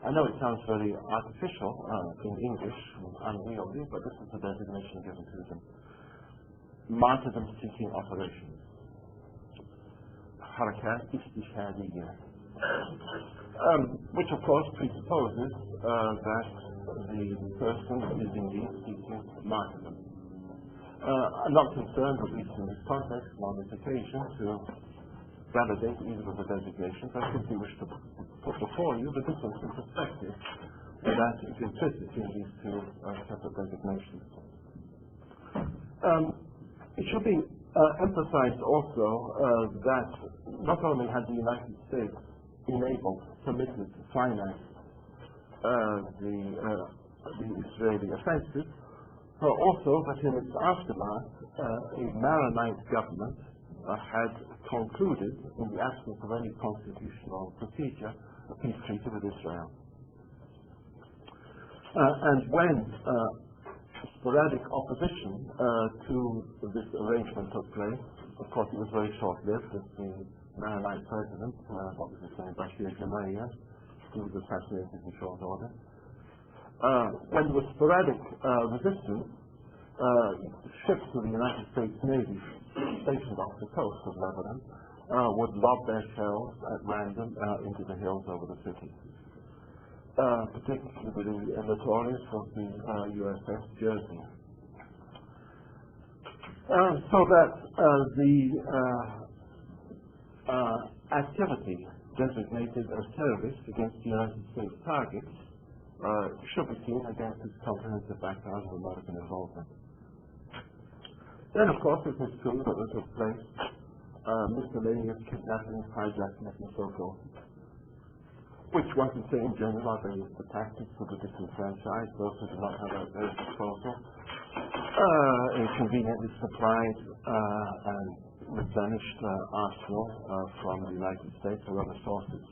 I know it sounds very artificial in English, unwieldy, but this is the designation given to them. Martyrdom-seeking operations. Harakat istishhadiyya. Which of course presupposes that the person is indeed seeking martyrdom. I'm not concerned, at least in this context, on this occasion, to validate either of the designations. I simply wish to put before you the difference in perspective that is implicit in these two separate designations. It should be emphasized also that not only had the United States enabled, permitted to finance the Israeli offensive, but also that in its aftermath, a Maronite government had concluded, in the absence of any constitutional procedure, a peace treaty with Israel. And when sporadic opposition to this arrangement took place, of course it was very short-lived, as the Maronite president, what was his name, Baqir, who was assassinated in short order. When there was sporadic resistance, ships of the United States Navy stationed off the coast of Lebanon would lob their shells at random into the hills over the city. Particularly the notorious of the USS Jersey. So that the activity designated as terrorist against the United States targets should be seen against its comprehensive background of American involvement. Then, of course, it is true that there took place miscellaneous kidnappings, hijackings, and so forth, which one can say in general are the tactics of the disenfranchised, those who do not have at their disposal a conveniently supplied and replenished arsenal from the United States or other sources.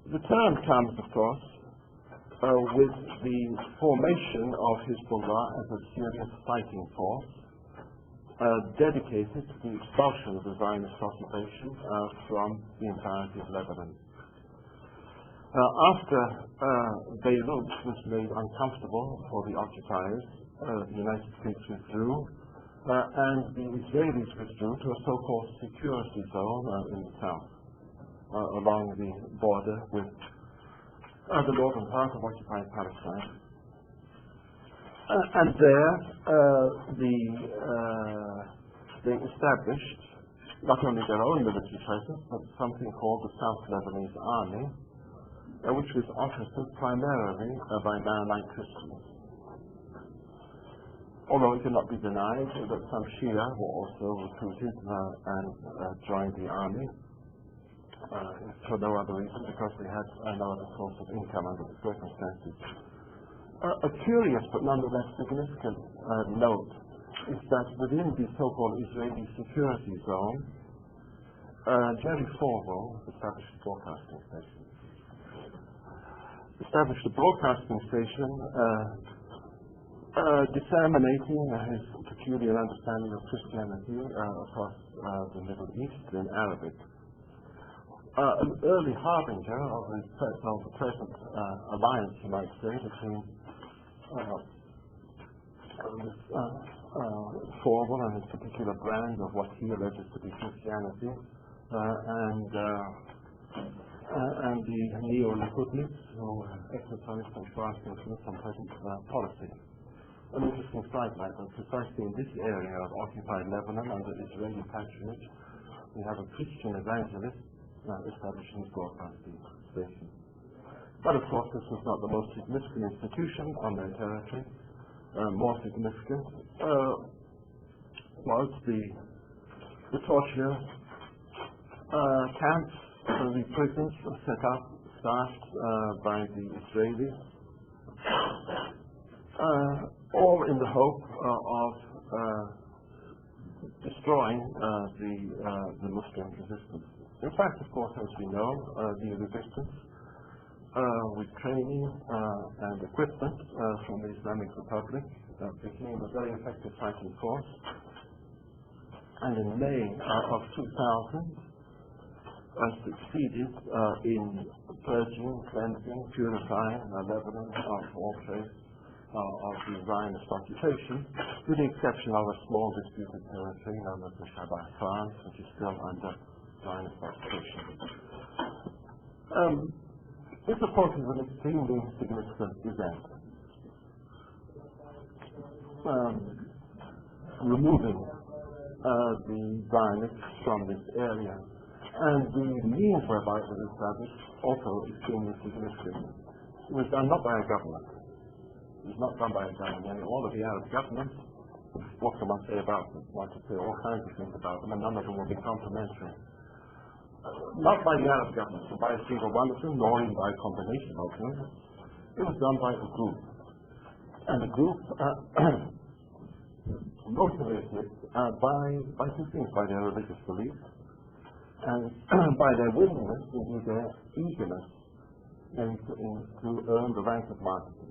The term comes, of course, with the formation of Hezbollah as a serious fighting force dedicated to the expulsion of the Zionist occupation from the entirety of Lebanon. After Beirut was made uncomfortable for the occupiers, the United States withdrew, and the Israelis withdrew to a so-called security zone in the south, along the border with the northern part of occupied Palestine. And there, they established not only their own military presence, but something called the South Lebanese Army, which was officered primarily by Maronite Christians. Although it cannot be denied that some Shia were also recruited and joined the army, for no other reason, because they had no other source of income under the circumstances. A curious but nonetheless significant note is that within the so-called Israeli security zone, Jerry Falwell established a broadcasting station. Disseminating his peculiar understanding of Christianity across the Middle East in Arabic. An early harbinger of the present alliance, you might say, between Falwell and his particular brand of what he alleges to be Christianity, and the neo-Likud who exercise some vast influence on present policy. An interesting sidelight that precisely in this area of occupied Lebanon under Israeli patronage, we have a Christian evangelist establishing his broadcasting station. But of course, this was not the most significant institution on their territory. More significant was the torture camps, the prisons set up, staffed by the Israelis, all in the hope of destroying the Muslim resistance. In fact, of course, as we know, the resistance with training and equipment from the Islamic Republic became a very effective fighting force. And in May of 2000, succeeded in purging, cleansing, purifying Lebanon of all trace of the Zionist occupation, with the exception of a small disputed territory known as the Shabbat France, which is still under Zionist occupation. This, of course, is an extremely significant event. Removing the Zionists from this area, and the means whereby it was established also extremely significant. It was done not by a government. It was not done by a government. All of the Arab governments, what can one say about them? One could say all kinds of things about them, and none of them will be complimentary. Not by the Arab government, but by a single one of them, nor even by a combination of them. It was done by a group. And the group motivated by two things, by their religious beliefs, and by their willingness, indeed their eagerness to earn the rank of martyrdom.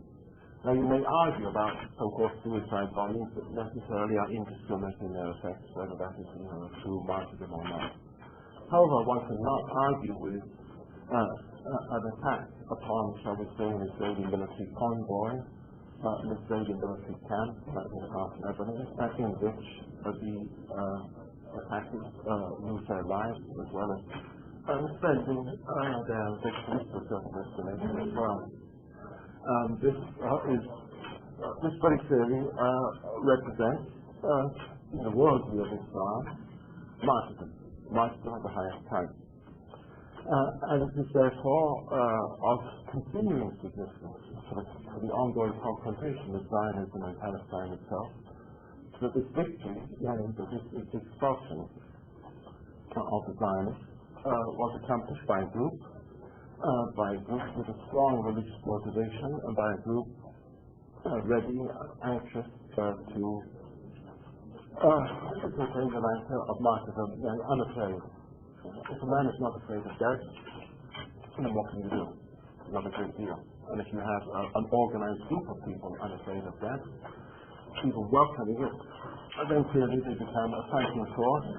Now you may argue about so-called suicide bombings that necessarily are indiscriminate in their effects, whether that is a true martyrdom or not. However, one cannot argue with an attack upon, shall we say, an Israeli military convoy, an Israeli military camp in South Lebanon, in which the attackers lose their lives as well as spending their victims to a certain destination as well. This very clearly represents in the worldview of Islam, martyrdom at the highest time. And it is therefore of continuing significance for the ongoing confrontation with Zionism and Palestine itself, that this victory, this expulsion of the Zionists was accomplished by a group with a strong religious motivation, and by a group ready, anxious to attain the rank of martyrdom and unafraid. If a man is not afraid of death, then what can you do? Not a great deal. And if you have an organized group of people unafraid of death, people welcoming it, then clearly they become a fighting force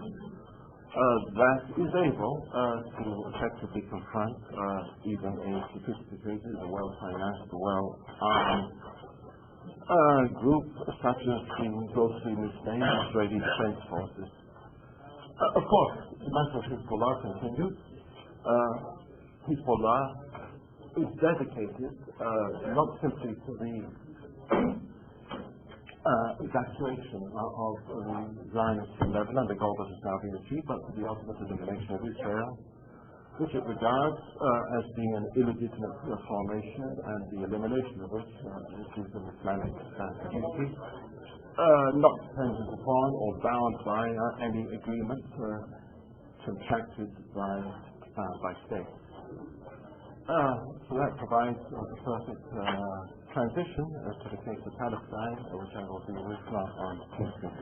that is able to effectively confront even a sophisticated, a well-financed, well-armed group such as the grossly misnamed Israeli Defense Forces. Of course, the matter of Hezbollah continues. Hezbollah is dedicated not simply to the evacuation of Zionists from Lebanon, the goal that has now been achieved, but to the ultimate elimination of Israel, which it regards as being an illegitimate formation, and the elimination of which is an Islamic duty, not dependent upon or bound by any agreement contracted by states. So that provides the perfect transition to the case of Palestine, which I will deal with on Tuesday.